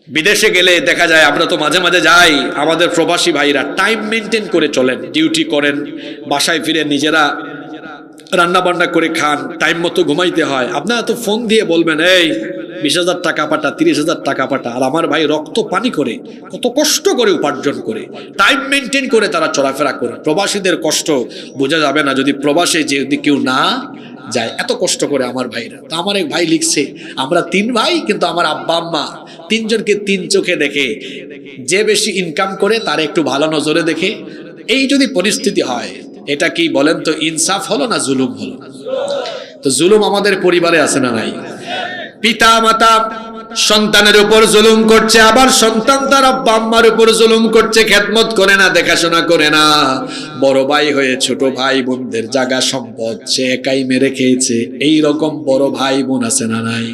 বিদেশে গেলে দেখা যায়, আমরা তো মাঝে মাঝে যাই, আমাদের প্রবাসী ভাইরা টাইম মেনটেন করে চলেন, ডিউটি করেন, বাসায় ফিরে নিজেরা রান্না বান্না করে খান, টাইম মতো ঘুমাইতে হয়। আপনারা তো ফোন দিয়ে বলবেন এই 20,000 টাকা পাঠা, 30,000 টাকা পাঠা। আর আমার ভাই রক্ত পানি করে কত কষ্ট করে উপার্জন করে, টাইম মেনটেন করে তারা চলাফেরা করে। প্রবাসীদের কষ্ট বোঝা যাবে না যদি প্রবাসে যদি কেউ না যায়, এত কষ্ট করে আমার ভাইরা। তো আমার এক ভাই লিখছে, আমরা 3 ভাই, কিন্তু আমার আব্বা আম্মা 3 জনকে 3 চোখে দেখে, যে বেশি ইনকাম করে তার একটু ভালো নজরে দেখে। এই যদি পরিস্থিতি হয়, এটা কি বলেন তো ইনসাফ হলো না জুলুম হলো? তো জুলুম আমাদের পরিবারে আছে না নাই? পিতা মাতা সন্তানের উপর জুলুম করছে, আবার সন্তান তার আব্বা আম্মার উপর জুলুম করছে, খেদমত করে না, দেখাশোনা করে না। বড় ভাই হয়ে ছোট ভাই বোনদের জায়গা সম্পদ সে একাই মেরে খেয়েছে। এই রকম বড় ভাই বোন আছে না নাই?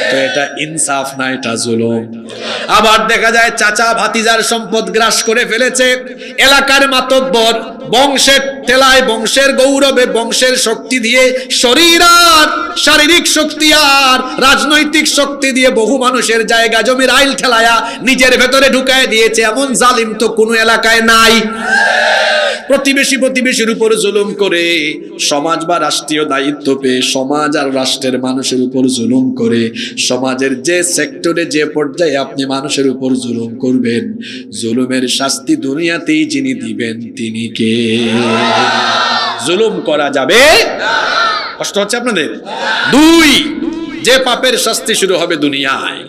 তো এটা ইনসাফ না, এটা জুলুম। আবার দেখা যায় চাচা ভাতিজার সম্পদ গ্রাস করে ফেলেছে, এলাকার মাতব্বর বংশের তেলায়, বংশের গৌরবে, বংশের শক্তি দিয়ে, শরীর আর শারীরিক শক্তি আর রাজনৈতিক শক্তি দিয়ে বহু মানুষের জায়গা জমির আইল ঠেলায়া নিজের ভেতরে ঢুকায় দিয়েছে। এমন জালিম তো কোনো এলাকায় নাই। প্রতিবেশীর উপর জুলুম করে, সমাজ বা রাষ্ট্রীয় দায়িত্ব পেয়ে সমাজ আর রাষ্ট্রের মানুষের উপর জুলুম করে, সমাজের যে সেক্টরে যে পর্যায়ে আপনি মানুষের উপর জুলুম করবেন, জুলুমের শাস্তি দুনিয়াতেই যিনি দিবেন তিনি কে? জুলুম করা যাবে? কষ্ট হচ্ছে আপনাদের? 2, যে পাপের শাস্তি শুরু হবে দুনিয়ায়,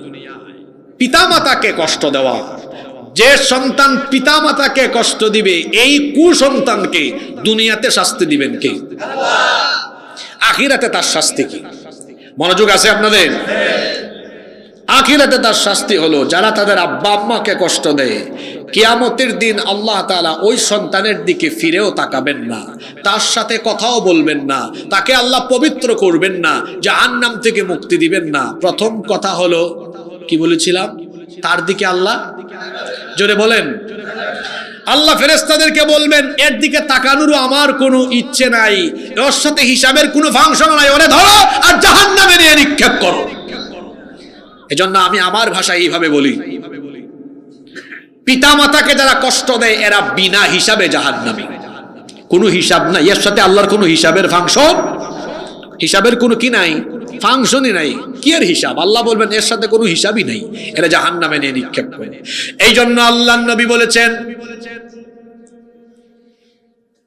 পিতামাতাকে কষ্ট দেওয়া। যে সন্তান পিতামাতাকে কষ্ট দিবে, এই কুসন্তানকে দুনিয়াতে শাস্তি দিবেন কে? আখিরাতে তার শাস্তি কি? মনোযোগ আছে আপনাদের? আখিরাতে তার শাস্তি হলো, যারা তাদের আব্বা আম্মাকে কষ্ট দেয়, কিয়ামতের দিন আল্লাহ তাআলা ওই সন্তানের দিকে ফিরেও তাকাবেন না, তার সাথে কথাও বলবেন না, তাকে আল্লাহ পবিত্র করবেন না, জাহান্নাম থেকে মুক্তি দিবেন না। প্রথম কথা হলো, কি বলেছিলাম? তার দিকে আল্লাহ, জোরে বলেন, আল্লাহ ফেরেশতাদেরকে বলবেন এর দিকে তাকানোরও আমার কোনো ইচ্ছে নাই, ওর সাথে হিসাবের কোনো ফাংশন নাই, ওরে ধরো আর জাহান্নামে নিয়ে নিক্ষেপ করো। এজন্য আমি আমার ভাষায় এইভাবে বলি, পিতা মাতাকে যারা কষ্ট দেয় এরা বিনা হিসাবে জাহান্নামী। কোনো হিসাব নাই এর সাথে, আল্লাহর কোনো হিসাবের ফাংশন, হিসাবের কোনো কি নাই, ফাংশনই নাই। কি এর হিসাব? আল্লাহ বলবেন এর সাথে কোনো হিসাবই নাই, এরা জাহান্নামে নিয়ে নিক্ষেপ করে। এই জন্য আল্লাহর নবী বলেছেন,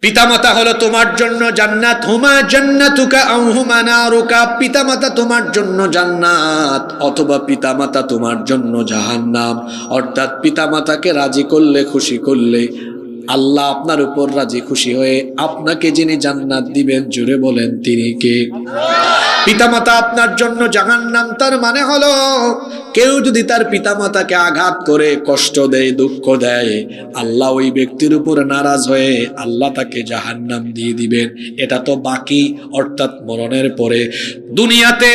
পিতামাতা হলো তোমার জন্য জান্নাত, হুমা জান্নাতুকা আও হুমা নারুকা। পিতামাতা তোমার জন্য জান্নাত অথবা পিতামাতা তোমার জন্য জাহান্নাম। অর্থাৎ পিতামাতাকে রাজি করলে, খুশি করলে আল্লাহ আপনার উপর রাজি খুশি হয়ে আপনাকে যিনি জান্নাত দিবেন, জুড়ে বলেন তিনি কে? পিতামাতা আপনার জন্য জাহান্নাম। তার মানে হলো কেউ যদি তার পিতামাতাকে আঘাত করে, কষ্ট দেয়, দুঃখ দেয়, আল্লাহ ওই ব্যক্তির উপর নারাজ হয়ে আল্লাহ তাকে জাহান্নাম দিয়ে দিবেন। এটা তো বাকি, অর্থাৎ মরণের পরে। দুনিয়াতে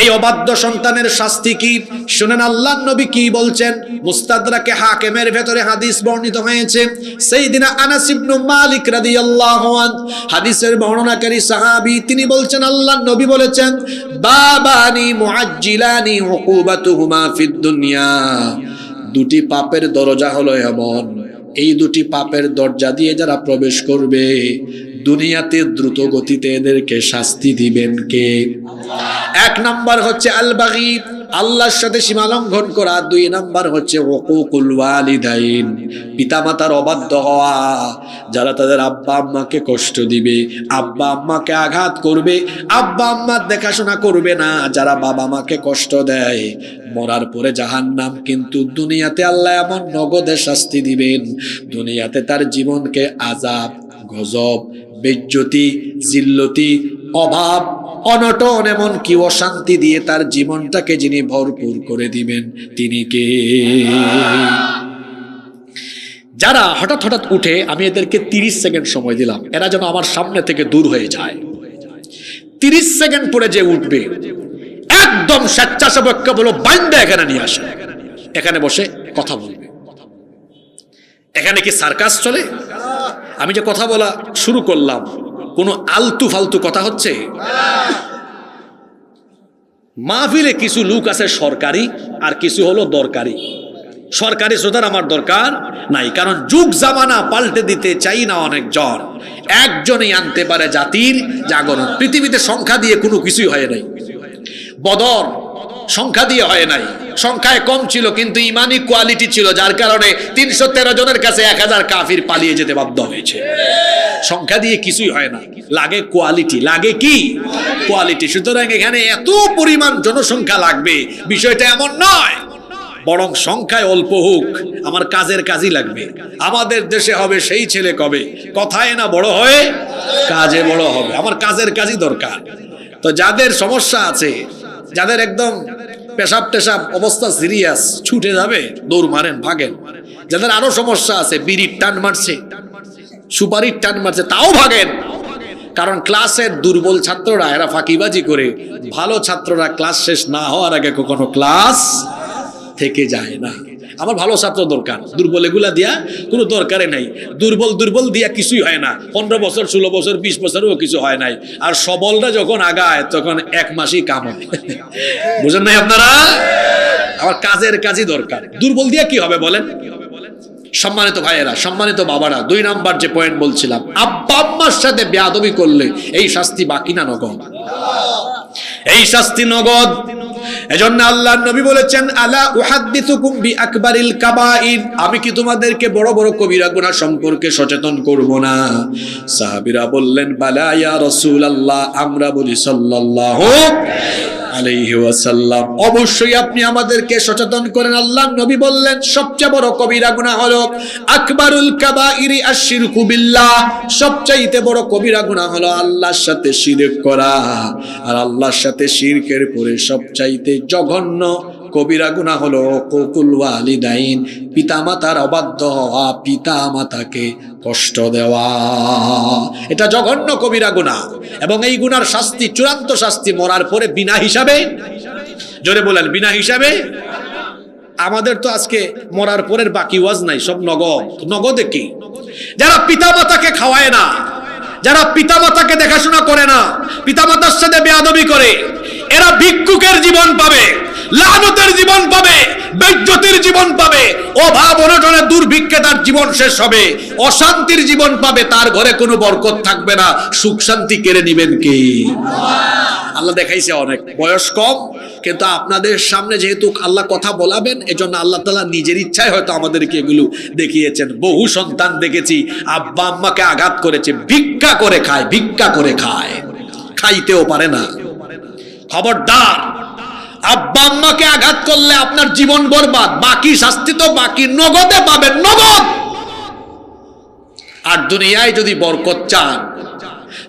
এই অবাধ্য সন্তানের শাস্তি কি শুনেন আল্লাহর নবী কি বলছেন। মুস্তাদরাকে হাকিমের ভেতরে হাদিস বর্ণিত হয়েছে, সাইয়্যিদিনা আনাস ইবনে মালিক রাদিয়াল্লাহু আনহু হাদিসের বর্ণনাকারী সাহাবী, তিনি বলছেন আল্লাহর নবী বলেছেন, বাবানি মুআজ্জিলানি উকুবাতুহুমা ফিদ দুনিয়া। দুটি পাপের দরজা হলো এমন, এই দুটি পাপের দরজা দিয়ে যারা প্রবেশ করবে, দুনিয়াতে দ্রুত গতিতে এদেরকে শাস্তি দিবেন কে? 1 নাম্বার হচ্ছে আল বাগী, আল্লাহর সাথে সীমা লঙ্ঘন করা। 2 নাম্বার হচ্ছে হুকুকুল ওয়ালিদাইন, পিতামাতার অবাধ্য হওয়া। যারা তাদের আব্বা আম্মাকে কষ্ট দিবে, আব্বা আম্মাকে আঘাত করবে, আব্বা আম্মার দেখাশোনা করবে না, যারা বাবা মাকে কষ্ট দেয়, মরার পরে জাহান্নাম। কিন্তু দুনিয়াতে আল্লাহ এমন নগদে শাস্তি দিবেন, দুনিয়াতে তার জীবনকে আযাব, গজব, বেজ্জতি, জিল্লতি, অভাব, অনটন, এমন কি অশান্তি দিয়ে তার জীবনটাকে যিনি ভরপুর করে দিবেন তিনি কে? যারা হঠাৎ হঠাৎ উঠে, আমি এদেরকে 30 সেকেন্ড সময় দিলাম, এরা যেন আমার সামনে থেকে দূর হয়ে যায়। 30 সেকেন্ড পরে যে উঠবে একদম স্বেচ্ছাসেবককে বলো বাইন্দা এখানে নিয়ে আসে, এখানে বসে কথা বলবে। এখানে কি সার্কাস চলে? আমি যে কথা বলা শুরু করলাম, কোনো আলতু ফালতু কথা হচ্ছে? মাহফিলে কিছু লোক আছে সরকারি, আর কিছু হলো দরকারি। সরকারি শ্রোতার আমার দরকার নাই, কারণ যুগ জামানা পাল্টে দিতে চাই না অনেকজন, একজনই আনতে পারে জাতির জাগরণ। পৃথিবীতে সংখ্যা দিয়ে কোনো কিছুই হয় নাই। বদর সংখ্যা দিয়ে হয় নাই, সংখ্যায় কম ছিল কিন্তু ইমানি কোয়ালিটি ছিল, যার কারণে 313 জনের কাছে 1000 কাফির পালিয়ে যেতে বাধ্য হয়েছে। সংখ্যা দিয়ে কিছুই হয় না, লাগে কোয়ালিটি, লাগে কি কোয়ালিটি। সুতরাং এখানে এত পরিমাণ জনসংখ্যা লাগবে বিষয়টা এমন নয়, বরং সংখ্যায় অল্প হোক, আমার কাজের কাজই লাগবে। আমাদের দেশে হবে সেই ছেলে কবে, কথায় না বড় হয়ে কাজে বড় হবে, আমার কাজের কাজই দরকার। তো যাদের সমস্যা আছে, যাদের একদম পেশাব টেশাব অবস্থা সিরিয়াস, ছুটে যাবে, দৌড় মারেন, ভাগেন। যাদের আরো সমস্যা আছে, বিড়ির টান মারছে, সুপারির টান মারছে, তাও ভাগেন। কারণ ক্লাসের দুর্বল ছাত্ররা এরা ফাঁকিবাজি করে, ভালো ছাত্ররা ক্লাস শেষ না হওয়ার আগে কখনো ক্লাস থেকে যায় না। আমার ভালো ছাত্র দরকার, দুর্বল এগুলা দিয়া কোনো দরকারে নাই। দুর্বল দিয়া কিছুই হয় না, 15 বছর 16 বছর 20 বছরও কিছু হয় নাই। আর সবলরা যখন আগায় তখন 1 মাসই কাম হয়। বুঝেন নাই আপনারা? আমার কাজের কাজই দরকার, দুর্বল দিয়া কি হবে বলেন? সম্মানিত ভাইয়েরা, সম্মানিত বাবারা, 2 নাম্বার যে পয়েন্ট বলছিলাম, আব্বা আম্মার সাথে বেয়াদবি করলে এই শাস্তি বাকি না নগদ, এই শাস্তি নগদ। এজন্য আল্লাহর নবী বলেছেন, আলা উহাদ্দিসুকুম বিআকবারিল কাবাইর, আমি কি তোমাদেরকে বড় বড় কবিরা গুনাহ সম্পর্কে সচেতন করব না? সাহাবীরা বললেন, বালা ইয়া রাসূলুল্লাহ, আমরা বলি সাল্লাল্লাহু আলাইহি ওয়াসাল্লাম, অবশ্যই আপনি আমাদেরকে সচেতন করেন। আল্লাহর নবী বললেন, সবচেয়ে বড় কবিরা গুনাহ হলো আকবারুল কাবাইরি আশ-শিরকু বিল্লাহ, সবচাইতে বড় কবিরা গুনাহ হলো আল্লাহর সাথে শিরক করা। আর আল্লাহর সাথে শিরকের পরে সবচাইতে জঘন্য কবিরা গুনাহ হলো উকুকুল ওয়ালিদাইন, পিতামাতার অবাধ্য হওয়া, পিতামাতাকে কষ্ট দেওয়া। এটা জঘন্য কবিরা গুনাহ, এবং এই গুনার শাস্তি, চূড়ান্ত শাস্তি মরার পরে বিনা হিসাবে। জোরে বলেন, বিনা হিসাবে। আমাদের তো আজকে মরার পরের বাকি ওয়াজ নাই, সব নগদ। নগদে কি? যারা পিতামাতাকে খাওয়ায় না, যারা পিতামাতাকে দেখাশোনা করে না, পিতামাতার সাথে বেয়াদবি করে, এরা ভিক্ষুকের জীবন পাবে, লানতের জীবন পাবে, বেজ্জতির জীবন পাবে, অভাব অনটনে দুর্ভিক্ষে তার জীবন শেষ হবে, অশান্তির জীবন পাবে, তার ঘরে কোনো বরকত থাকবে না। সুখ শান্তি কেড়ে নিবেন কি? আল্লাহ দেখাইছে অনেক, বয়স কম, কিন্তু আপনাদের সামনে যেহেতু আল্লাহ কথা বলাবেন, এজন্য আল্লাহ তাআলা নিজের ইচ্ছায় হয়তো আমাদেরকে এগুলো দেখিয়েছেন। বহু সন্তান দেখেছি আব্বা আম্মাকে আঘাত করেছে, ভিক্ষা করে খায়, ভিক্ষা করে খায়, খাইতেও পারে না। খবরদার, আব্বা আম্মাকে আঘাত করলে আপনার জীবন বরবাদ, বাকি শাস্তি তো বাকি নগদে পাবেন, নগদ। আর দুনিয়ায় যদি বরকত চান,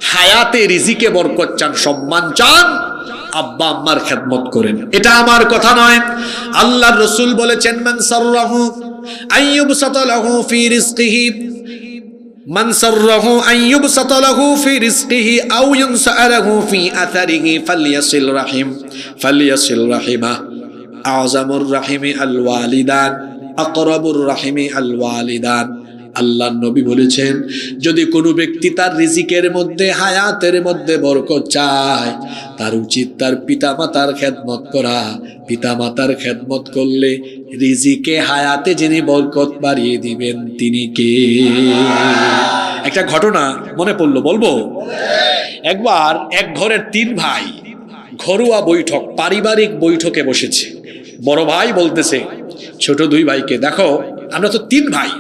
হায়াতে রিজিকে বরকত চান, সম্মান চান, আব্বা আম্মার খেদমত করেন। এটা আমার কথা নয়, আল্লাহর রাসূল বলেছেন, মান সাররাহু আইয়ুবসাতা লাহু ফি রিজকিহি, মান সাররাহু আইয়ুবসাতা লাহু ফি রিজকিহি আও ইউনসা লাহু ফি আথারিহি ফালইয়াসিল রাহিম, ফালইয়াসিল রাহিমা, আযমুর রাহিমি আল ওয়ালিদান, আকরাবুর রাহিমি আল ওয়ালিদান। আল্লাহর নবী বলেছেন, যদি কোনো ব্যক্তি তার রিজিকের মধ্যে, হায়াতের মধ্যে বরকত চায়, তার উচিত তার পিতামাতার খেদমত করা। পিতামাতার খেদমত করলে রিজিকে, হায়াতে যিনি বরকত বাড়িয়ে দিবেন তিনি কে? একটা ঘটনা মনে পড়লো, বলবো? একবার এক ঘরের 3 ভাই ঘরোয়া বৈঠক, পারিবারিক বৈঠকে বসেছে। বড় ভাই বলতেছে ছোট 2 ভাইকে, দেখো আমরা তো 3 ভাই,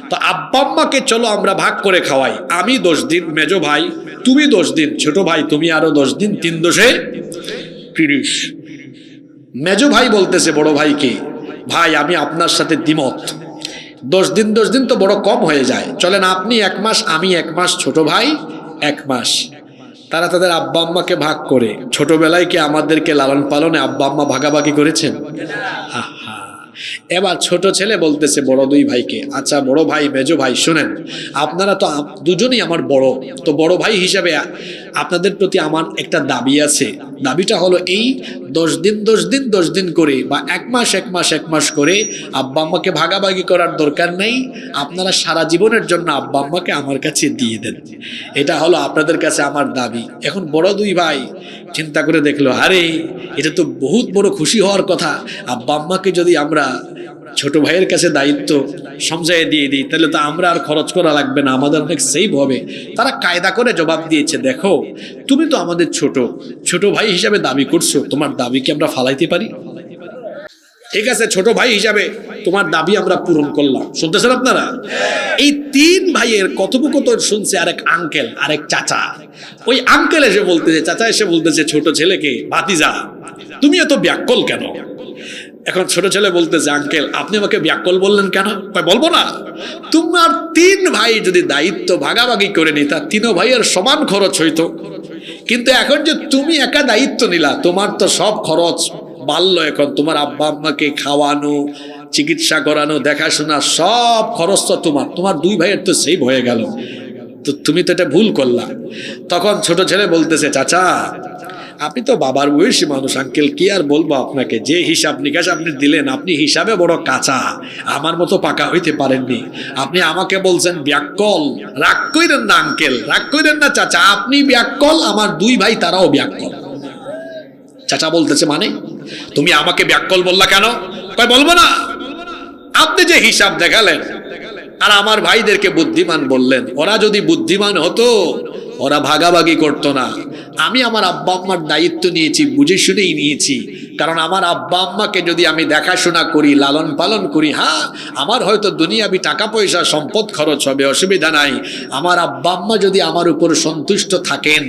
তো আব্বা আম্মাকে চলো আমরা ভাগ করে খাওয়াই। আমি 10 দিন, মেজো ভাই তুমি 10 দিন, ছোট ভাই তুমি আরো 10 দিন, 3 দশে 30। মেজো ভাই বলতেছে বড় ভাইকে, ভাই আমি আপনার সাথে দ্বিমত, 10 দিন তো বড় কম হয়ে যায়, চলেন আপনি 1 মাস, আমি 1 মাস, ছোট ভাই 1 মাস। তারা তাদের আব্বা আম্মাকে ভাগ করে, ছোটবেলায় কি আমাদেরকে লালন পালনে আব্বা আম্মা ভাগাভাগি করেছেন? এবার ছোট ছেলে বলতেছে বড় দুই ভাইকে, আচ্ছা বড় ভাই মেজো ভাই শুনেন, আপনারা তো দুজনেই আমার বড়, তো বড় ভাই হিসাবে আপনাদের প্রতি আমার একটা দাবি আছে। দাবিটা হলো এই, 10 দিন করে বা 1 মাস করে আব্বা আম্মাকে ভাগাভাগি করার দরকার নেই, আপনারা সারা জীবনের জন্য আব্বা আম্মাকে আমার কাছে দিয়ে দেন। এটা হলো আপনাদের কাছে আমার দাবি। এখন বড় দুই ভাই চিন্তা করে দেখলো, আরে এটা তো বহুত বড় খুশি হওয়ার কথা, আব্বা আম্মাকে যদি আমরা ছোট ভাইয়ের কাছে দায়িত্ব সমঝাইয়ে দিয়ে দিই তাহলে তো আমরা আর খরচ করা লাগবে না, আমাদের অনেক সেভ হবে। তারা কায়দা করে জবাব দিয়েছে, দেখো তুমি তো আমাদের ছোট ভাই হিসাবে দাবি করছো, তোমার দাবি কি আমরা ফালাইতে পারি? ঠিক আছে, ছোট ভাই হিসাবে তোমার দাবি আমরা পূরণ করলাম। শুনতেছেন আপনারা? এই 3 ভাইয়ের কথোপকথন শুনছে আরেক আঙ্কেল, আরেক চাচা। ওই আঙ্কেল এসে বলতেছে, চাচা এসে বলতেছে ছোট ছেলেকে, ভাতিজা তুমি এত ব্যাককল কেন? এখন ছোট ছেলে বলতেছে, আঙ্কেল আপনি আমাকে ব্যাককল বললেন কেন? বলবো না, তোমার 3 ভাই যদি দায়িত্ব ভাগাভাগি করে নিতা 3 ভাইয়ের সমান খরচ হইতো, কিন্তু এখন যে তুমি একা দায়িত্ব নিলা, তোমার তো সব খরচ বাড়লো। এখন তোমার আব্বা আম্মাকে খাওয়ানো, চিকিৎসা করানো, দেখাশোনা সব খরচ তো তোমার 2 ভাইয়ের তো সেভ হয়ে গেল, তো তুমি তো এটা ভুল করলা। তখন ছোট ছেলে বলতেছে, চাচা আপনি তো বাবার বয়সী মানুষ, আঙ্কেল কি আর বলবো আপনাকে, যে হিসাব নিকাশ আপনি দিলেন, আপনি হিসাবে বড় কাঁচা, আমার মতো পাকা হইতে পারেননি। আপনি আমাকে বলছেন ব্যাককল, রাগ কইরেন না আঙ্কেল, রাগ কইরেন না চাচা, আপনি ব্যাককল, আমার 2 ভাই তারাও ব্যাককল। চাচা বলতেছে, মানে তুমি আমাকে ব্যাককল বললা কেন? বলবো না, আপনি যে হিসাব দেখালেন আর আমার ভাইদেরকে বুদ্ধিমান বললেন, ওরা যদি বুদ্ধিমান হতো ওরা ভাগাভাগি করতো না। আমি আমার আব্বা আম্মার দায়িত্ব নিয়েছি, বুঝে শুনেই নিয়েছি, কারণ আমার আব্বা আম্মাকে যদি আমি দেখাশোনা করি, লালন পালন করি, হ্যাঁ আমার হয়তো দুনিয়াবি টাকা পয়সা সম্পদ খরচ হবে, অসুবিধা নাই। আমার আব্বা আম্মা যদি আমার উপর সন্তুষ্ট থাকেন,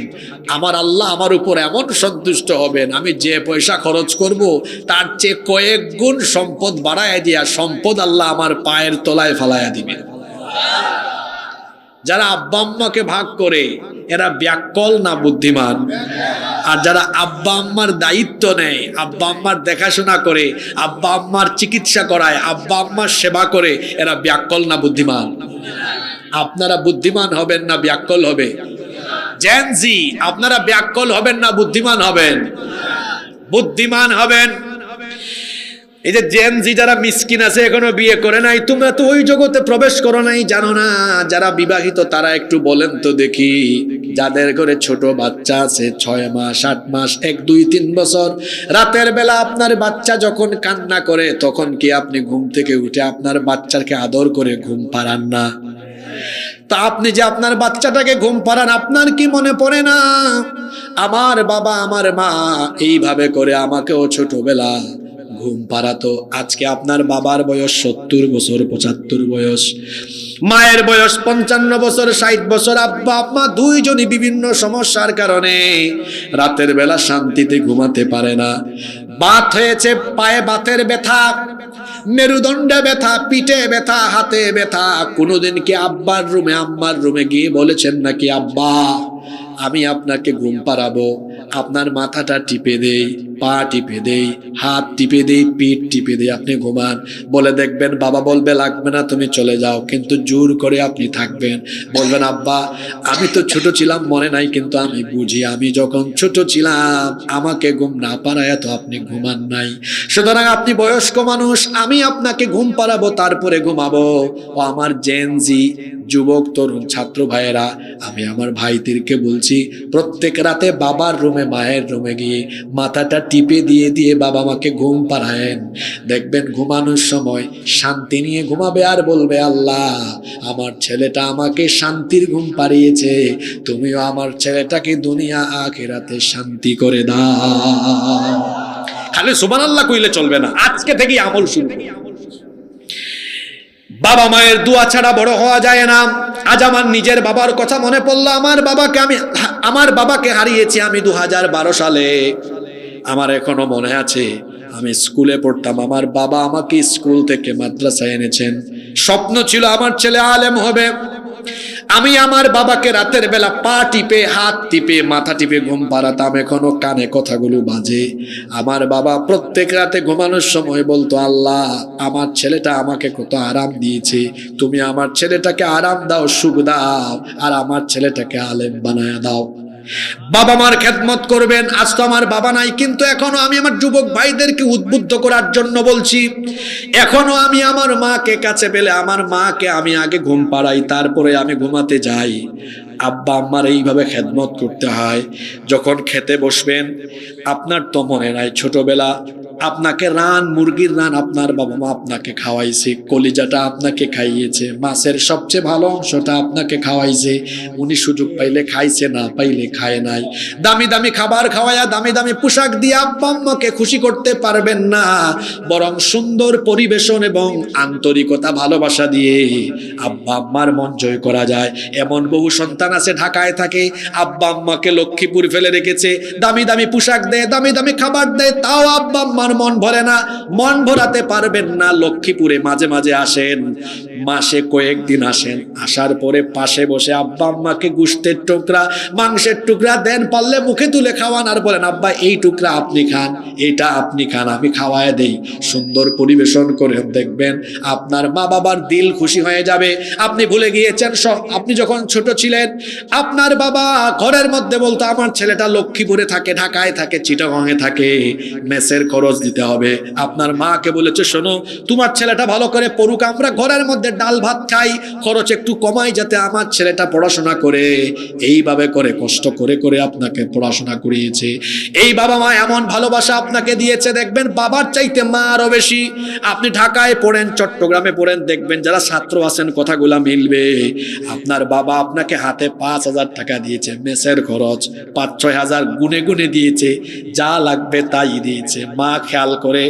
আমার আল্লাহ আমার উপর এমন সন্তুষ্ট হবেন, আমি যে পয়সা খরচ করব তার চেয়ে কয়েক গুণ সম্পদ বাড়ায় দিয়া সম্পদ আল্লাহ আমার পায়ের তলায় ফালাইয়া দিবে। যারা আব্বা আম্মাকে ভাগ করে এরা ব্যাককল না বুদ্ধিমান? আর যারা আব্বা আম্মার দায়িত্ব নেয়, আব্বা আম্মার দেখাশোনা করে, আব্বা আম্মার চিকিৎসা করায়, আব্বা আম্মার সেবা করে, এরা ব্যাককল না বুদ্ধিমান? আপনারা বুদ্ধিমান হবেন না ব্যাককল হবে? জেন জি, আপনারা ব্যাককল হবেন না বুদ্ধিমান হবেন? বুদ্ধিমান হবেন। এই যে জেন জি যারা মিসকিন আছে, এখনো বিয়ে করে নাই, তোমরা তো ওই জগতে প্রবেশ করো নাই, জানো না। যারা বিবাহিত তারা একটু বলেন তো দেখি, যাদের ঘরে ছোট বাচ্চা আছে 6 মাস 8 মাস 1 2 3 বছর, রাতের বেলা আপনার বাচ্চা যখন কান্না করে তখন কি আপনি ঘুম থেকে উঠে আপনার বাচ্চাকে আদর করে ঘুম পাড়ান না? তা আপনি যে আপনার বাচ্চাটাকে ঘুম পাড়ান, আপনার কি মনে পড়ে না আমার বাবা আমার মা এইভাবে করে আমাকেও ছোটবেলা ঘুম পাড়াতো? আজকে আপনার বাবার বয়স 70 বছর 75 বয়স, মায়ের বয়স 55 বছর 60 বছর, আব্বা আম্মা দুইজনই বিভিন্ন সমস্যার কারণে রাতের বেলা শান্তিতে ঘুমাতে পারে না। বাত হয়েছে, পায়ে বাতের ব্যথা, মেরুদণ্ডে ব্যথা, পিঠে ব্যথা, হাতে ব্যথা। কোনোদিন কি আব্বার রুমে আম্মার রুমে গিয়ে বলেছেন নাকি, আব্বা আমি আপনাকে ঘুম পাড়াবো, আপনার মাথাটা টিপে দেই, পা টিপে দেই, হাত টিপে দেই, পিঠ টিপে দেই, আপনি ঘুমান? বলে দেখবেন বাবা বলবে লাগবে না তুমি চলে যাও, কিন্তু জোর করে আপনি থাকবেন। বলবেন আব্বা আমি তো ছোট ছিলাম মনে নাই, কিন্তু আমি বুঝি আমি যখন ছোট ছিলাম আমাকে ঘুম না পাড়ায় তো আপনি ঘুমান নাই, সুতরাং আপনি বয়স্ক মানুষ, আমি আপনাকে ঘুম পাড়াবো তারপরে ঘুমাবো। ও আমার জেনজি যুবক তরুণ ছাত্র ভাইয়েরা, আমি আমার ভাইদেরকে বলছি, প্রত্যেক রাতে বাবার রুমে মায়ের রুমে গিয়ে মাথাটা টিপে দিয়ে দিয়ে বাবা মাকে ঘুম পাড়ায়েন। দেখবেন ঘুমানোর সময় শান্তি নিয়ে ঘুমাবে আর বলবে, আল্লাহ আমার ছেলেটা আমাকে শান্তির ঘুম পাড়িয়েছে, তুমিও আমার ছেলেটাকে দুনিয়া আখিরাতে শান্তি করে দাও। খালি সুবহানাল্লাহ কইলে চলবে না, আজকে থেকেই আমল শুরু। বাবা মায়ের দোয়া ছাড়া বড় হওয়া যায় না। আজ আমার নিজের বাবার কথা মনে পড়লো। আমার বাবাকে হারিয়েছি আমি 2012 সালে। আমার এখনো মনে আছে, আমি স্কুলে পড়তাম, আমার বাবা আমাকে স্কুল থেকে মাদ্রাসায় এনেছেন। স্বপ্ন ছিল আমার ছেলে আলেম হবে। আমি আমার বাবাকে রাতের বেলা পা টিপে, হাত টিপে, মাথা টিপে ঘুম পাড়াতাম, এখনো কানে কথাগুলো বাজে। আমার বাবা প্রত্যেক রাতে ঘুমানোর সময় বলতো, আল্লাহ আমার ছেলেটা আমাকে কত আরাম দিয়েছে, তুমি আমার ছেলেটাকে আরাম দাও, সুখ দাও, আর আমার ছেলেটাকে আলেম বানায়া দাও। বাবা মার খেদমত করবেন। আজ তো আমার বাবা নাই, কিন্তু এখনো আমি আমার যুবক ভাইদেরকে উদ্বুদ্ধ করার জন্য বলছি, এখনো আমি আমার মাকে কাছে পেলে আমার মাকে আমি আগে ঘুম পাড়াই, তারপরে আমি ঘুমাতে যাই। আব্বা আম্মার এইভাবে খেদমত করতে হয়। যখন খেতে বসবেন, আপনার তো মনে নাই ছোটবেলা আপনাকে মুরগির রান আপনার বাবা মা আপনাকে খাওয়াইছে, কলিজাটা আপনাকে খাইয়েছে, মাছের সবচেয়ে ভালো অংশটা আপনাকে খাওয়াইছে। উনি সুযোগ পাইলে খাইছে, না পাইলে খায় নাই। দামি দামি খাবার খাওয়ায়া, দামি দামি পোশাক দিয়ে আব্বা আম্মাকে খুশি করতে পারবেন না, বরং সুন্দর পরিবেশন এবং আন্তরিকতা, ভালোবাসা দিয়ে আব্বা আম্মার মন জয় করা যায়। এমন বহু সন্তান আছে ঢাকায় থাকে, আব্বা আম্মাকে লক্ষ্মীপুর ফেলে রেখেছে, দামি দামি পোশাক দেয়, দামি দামি খাবার দেয়, তাও আব্বা আম্মার মন ভরে না। মন ভরাতে পারবেন না, লক্ষ্মীপুরে মাঝে মাঝে আসেন, মাসে কয়েকদিন আসেন, আসার পরে পাশে বসে আব্বা আম্মাকে গোশতের টুকরা, মাংসের টুকরা দেন, পারলে মুখে তুলে খাওয়ান, আর বলেন আব্বা এই টুকরা আপনি খান, এটা আপনি খান, আমি খাওয়ায় দেই। সুন্দর পরিবেশন করে দেখবেন আপনার মা বাবার দিল খুশি হয়ে যাবে। আপনি ভুলে গিয়েছেন আপনি যখন ছোট ছিলেন, আপনার বাবা ঘরের মধ্যে বলতো, আমার ছেলেটা লক্ষ্মীপুরে থাকে, ঢাকায় থাকে, চিটাগংয়ে থাকে, মেসের খরচ দিতে হবে। আপনার মাকে বলেছে, শোনো তোমার ছেলেটা ভালো করে পড়ুক, আমরা ঘরের মধ্যে ডাল ভাত খাই, খরচ একটু কমাই যাতে আমার ছেলেটা পড়াশোনা করে। এইভাবে করে কষ্ট করে করে আপনাকে পড়াশোনা করিয়েছে। এই বাবা মা এমন ভালোবাসা আপনাকে দিয়েছে, দেখবেন বাবার চাইতে মা আরো বেশি। আপনি ঢাকায় পড়েন, চট্টগ্রামে পড়েন, দেখবেন যারা ছাত্র আছেন কথাগুলা মিলবে। আপনার বাবা আপনাকে হাতে 5,000 টাকা দিয়েছে, মেসের খরচ 5-6 হাজার গুনে গুনে দিয়েছে, যা লাগবে তাই দিয়েছে। মা খেয়াল করে,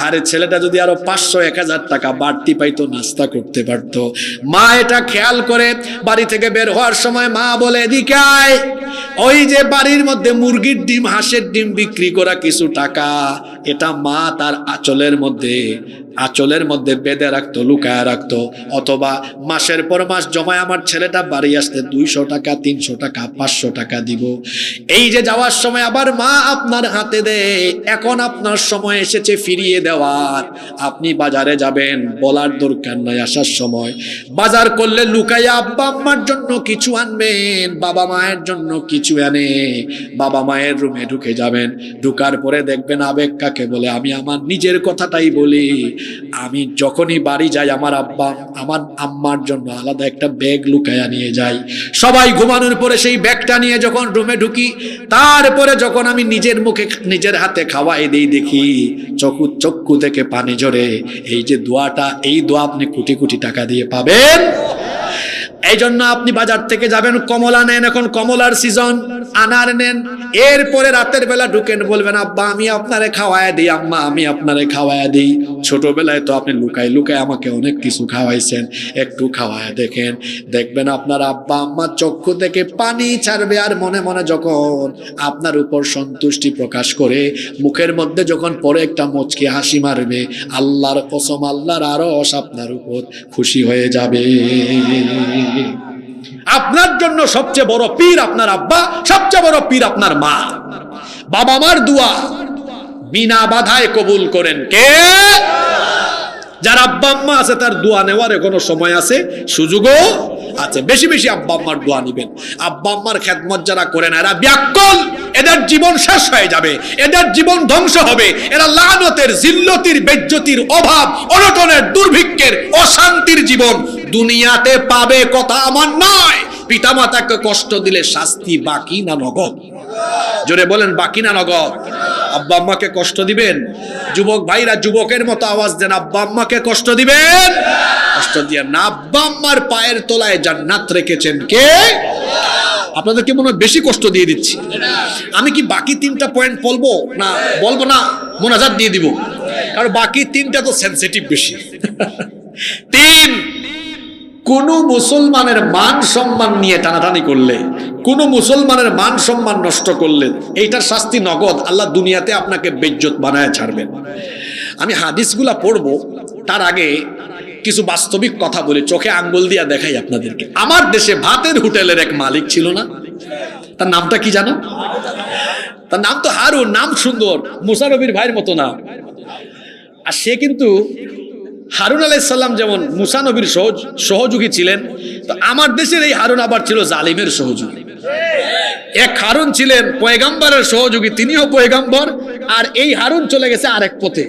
আরে ছেলেটা যদি আরো 500-1000 টাকা বাড়তি পাইতো, নাস্তা করতে পারতো। মা এটা খেয়াল করে বাড়ি থেকে বের হওয়ার সময় মা বলে, এদিকে আয়, ওই যে বাড়ির মধ্যে মুরগির ডিম, হাঁসের ডিম বিক্রি করা কিছু টাকা, এটা মা তার আঁচলের মধ্যে বেঁধে রাখতো, লুকায় রাখতো। অথবা মাসের পর মাস জমায় আমার ছেলেটা বাড়ি আসতে 200 টাকা, 300 টাকা, 500 টাকা দিব। এই যে যাওয়ার সময় আবার মা আপনার হাতে দেয়। এখন আপনার সময় এসেছে ফিরিয়ে দেওয়ার। আপনি বাজারে যাবেন, বলার দরকার নাই, আসার সময় বাজার করলে লুকাইয়া আব্বা আম্মার জন্য কিছু আনবেন, বাবা মায়ের জন্য কিছু আনে। বাবা মায়ের রুমে ঢুকে যাবেন, ঢুকার পরে দেখবেন আবেগ কাকে বলে। আমি আমার নিজের কথাটাই বলি, আমি যখনই বাড়ি যাই আমার আম্মার জন্য আলাদা একটা ব্যাগ লুকায়া নিয়ে যাই। সবাই ঘুমানোর পরে সেই ব্যাগটা নিয়ে যখন রুমে ঢুকি, তারপরে যখন আমি নিজের মুখে নিজের হাতে খাওয়াই দিই, দেখি চক্ষু থেকে পানি ঝরে। এই যে দোয়াটা, এই দোয়া আপনি কোটি কোটি টাকা দিয়ে পাবেন। এই জন্য আপনি বাজার থেকে যাবেন, কমলা নেন, এখন কমলার সিজন, আনার নেন। এরপরে রাতের বেলা ঢুকেন, বলবেন আব্বা আমি আপনারে খাওয়ায় দিই, আম্মা আমি আপনারে খাওয়ায় দিই। ছোটবেলায় তো আপনি লুকাই লুকাই আমাকে অনেক কিছু খাওয়াইছেন, একটু খাওয়ায় দেখেন, দেখবেন আপনার আব্বা আম্মার চক্ষু থেকে পানি ছাড়বে। আর মনে মনে যখন আপনার উপর সন্তুষ্টি প্রকাশ করে মুখের মধ্যে যখন পরে একটা মুচকি হাসি মারবে, আল্লাহর কসম আল্লাহর আরশ আপনার উপর খুশি হয়ে যাবে। আপনার জন্য সবচেয়ে বড় পীর আপনার আব্বা, সবচেয়ে বড় পীর আপনার মা। বাবা মার দোয়া বিনা বাধায় কবুল করেন কে? যার আব্বা আম্মা আছে তার দোয়া নেওয়ার এখনো সময় আছে, সুযোগও আছে। বেশি বেশি আব্বা আম্মার দোয়া নিবেন। আব্বা আম্মার খেদমত যারা করে না, এরা ব্যাকল, এদের জীবন শেষ হয়ে যাবে, এদের জীবন ধ্বংস হবে। এরা লানতের, জিল্লতির, বেজ্জতির, অভাব অনটনের, দুর্ভিক্ষের, অশান্তির জীবন দুনিয়াতে পাবে, কথা আমার নয়। পিতামাতাকে কষ্ট দিলে শাস্তি বাকি না নগদ? জোরে বলেন, বাকি না নগদ? আব্বা আম্মাকে কষ্ট দিবেন? যুবক ভাইরা যুবকের মতো আওয়াজ দেন, আব্বা আম্মাকে কষ্ট দিবেন? কষ্ট দিয়ে না। আব্বা আম্মার পায়ের তলায় জান্নাত রেখেছেন কে? আপনাদেরকে মনে হয় বেশি কষ্ট দিয়ে দিচ্ছি। আমি কি বাকি 3টা পয়েন্ট বলবো না? বলবো না, মোনাজাত দিয়ে দিব, কারণ বাকি 3টা তো সেনসিটিভ বেশি। 3, কোন মুসলমানের মান সম্মান নিয়ে টানাটানি করলে, কোন মুসলমানের মান সম্মান নষ্ট করলে, এইটার শাস্তি নগদ। আল্লাহ দুনিয়াতে আপনাকে বেজ্জত বানায় ছাড়বেন। আমি হাদিসগুলা পড়বো, তার আগে কিছু বাস্তবিক কথা বলি, চোখে আঙ্গুল দিয়া দেখাই আপনাদেরকে। আমার দেশে ভাতের হোটেলের এক মালিক ছিল না, তার নামটা কি জানো? তার নাম তো হারুন, নাম সুন্দর, মুসা নবীর ভাইয়ের মতো নাম। আর সে কিন্তু হারুন আলাইহিস সালাম যেমন মুসা নবীর সহযোগী ছিলেন, তো আমার দেশের এই হারুন আবার ছিল জালিমের সহযোগী। এক হারুন ছিলেন পয়গাম্বরের সহযোগী, তিনিও পয়গাম্বর, আর এই হারুন চলে গেছে আরেক পথে,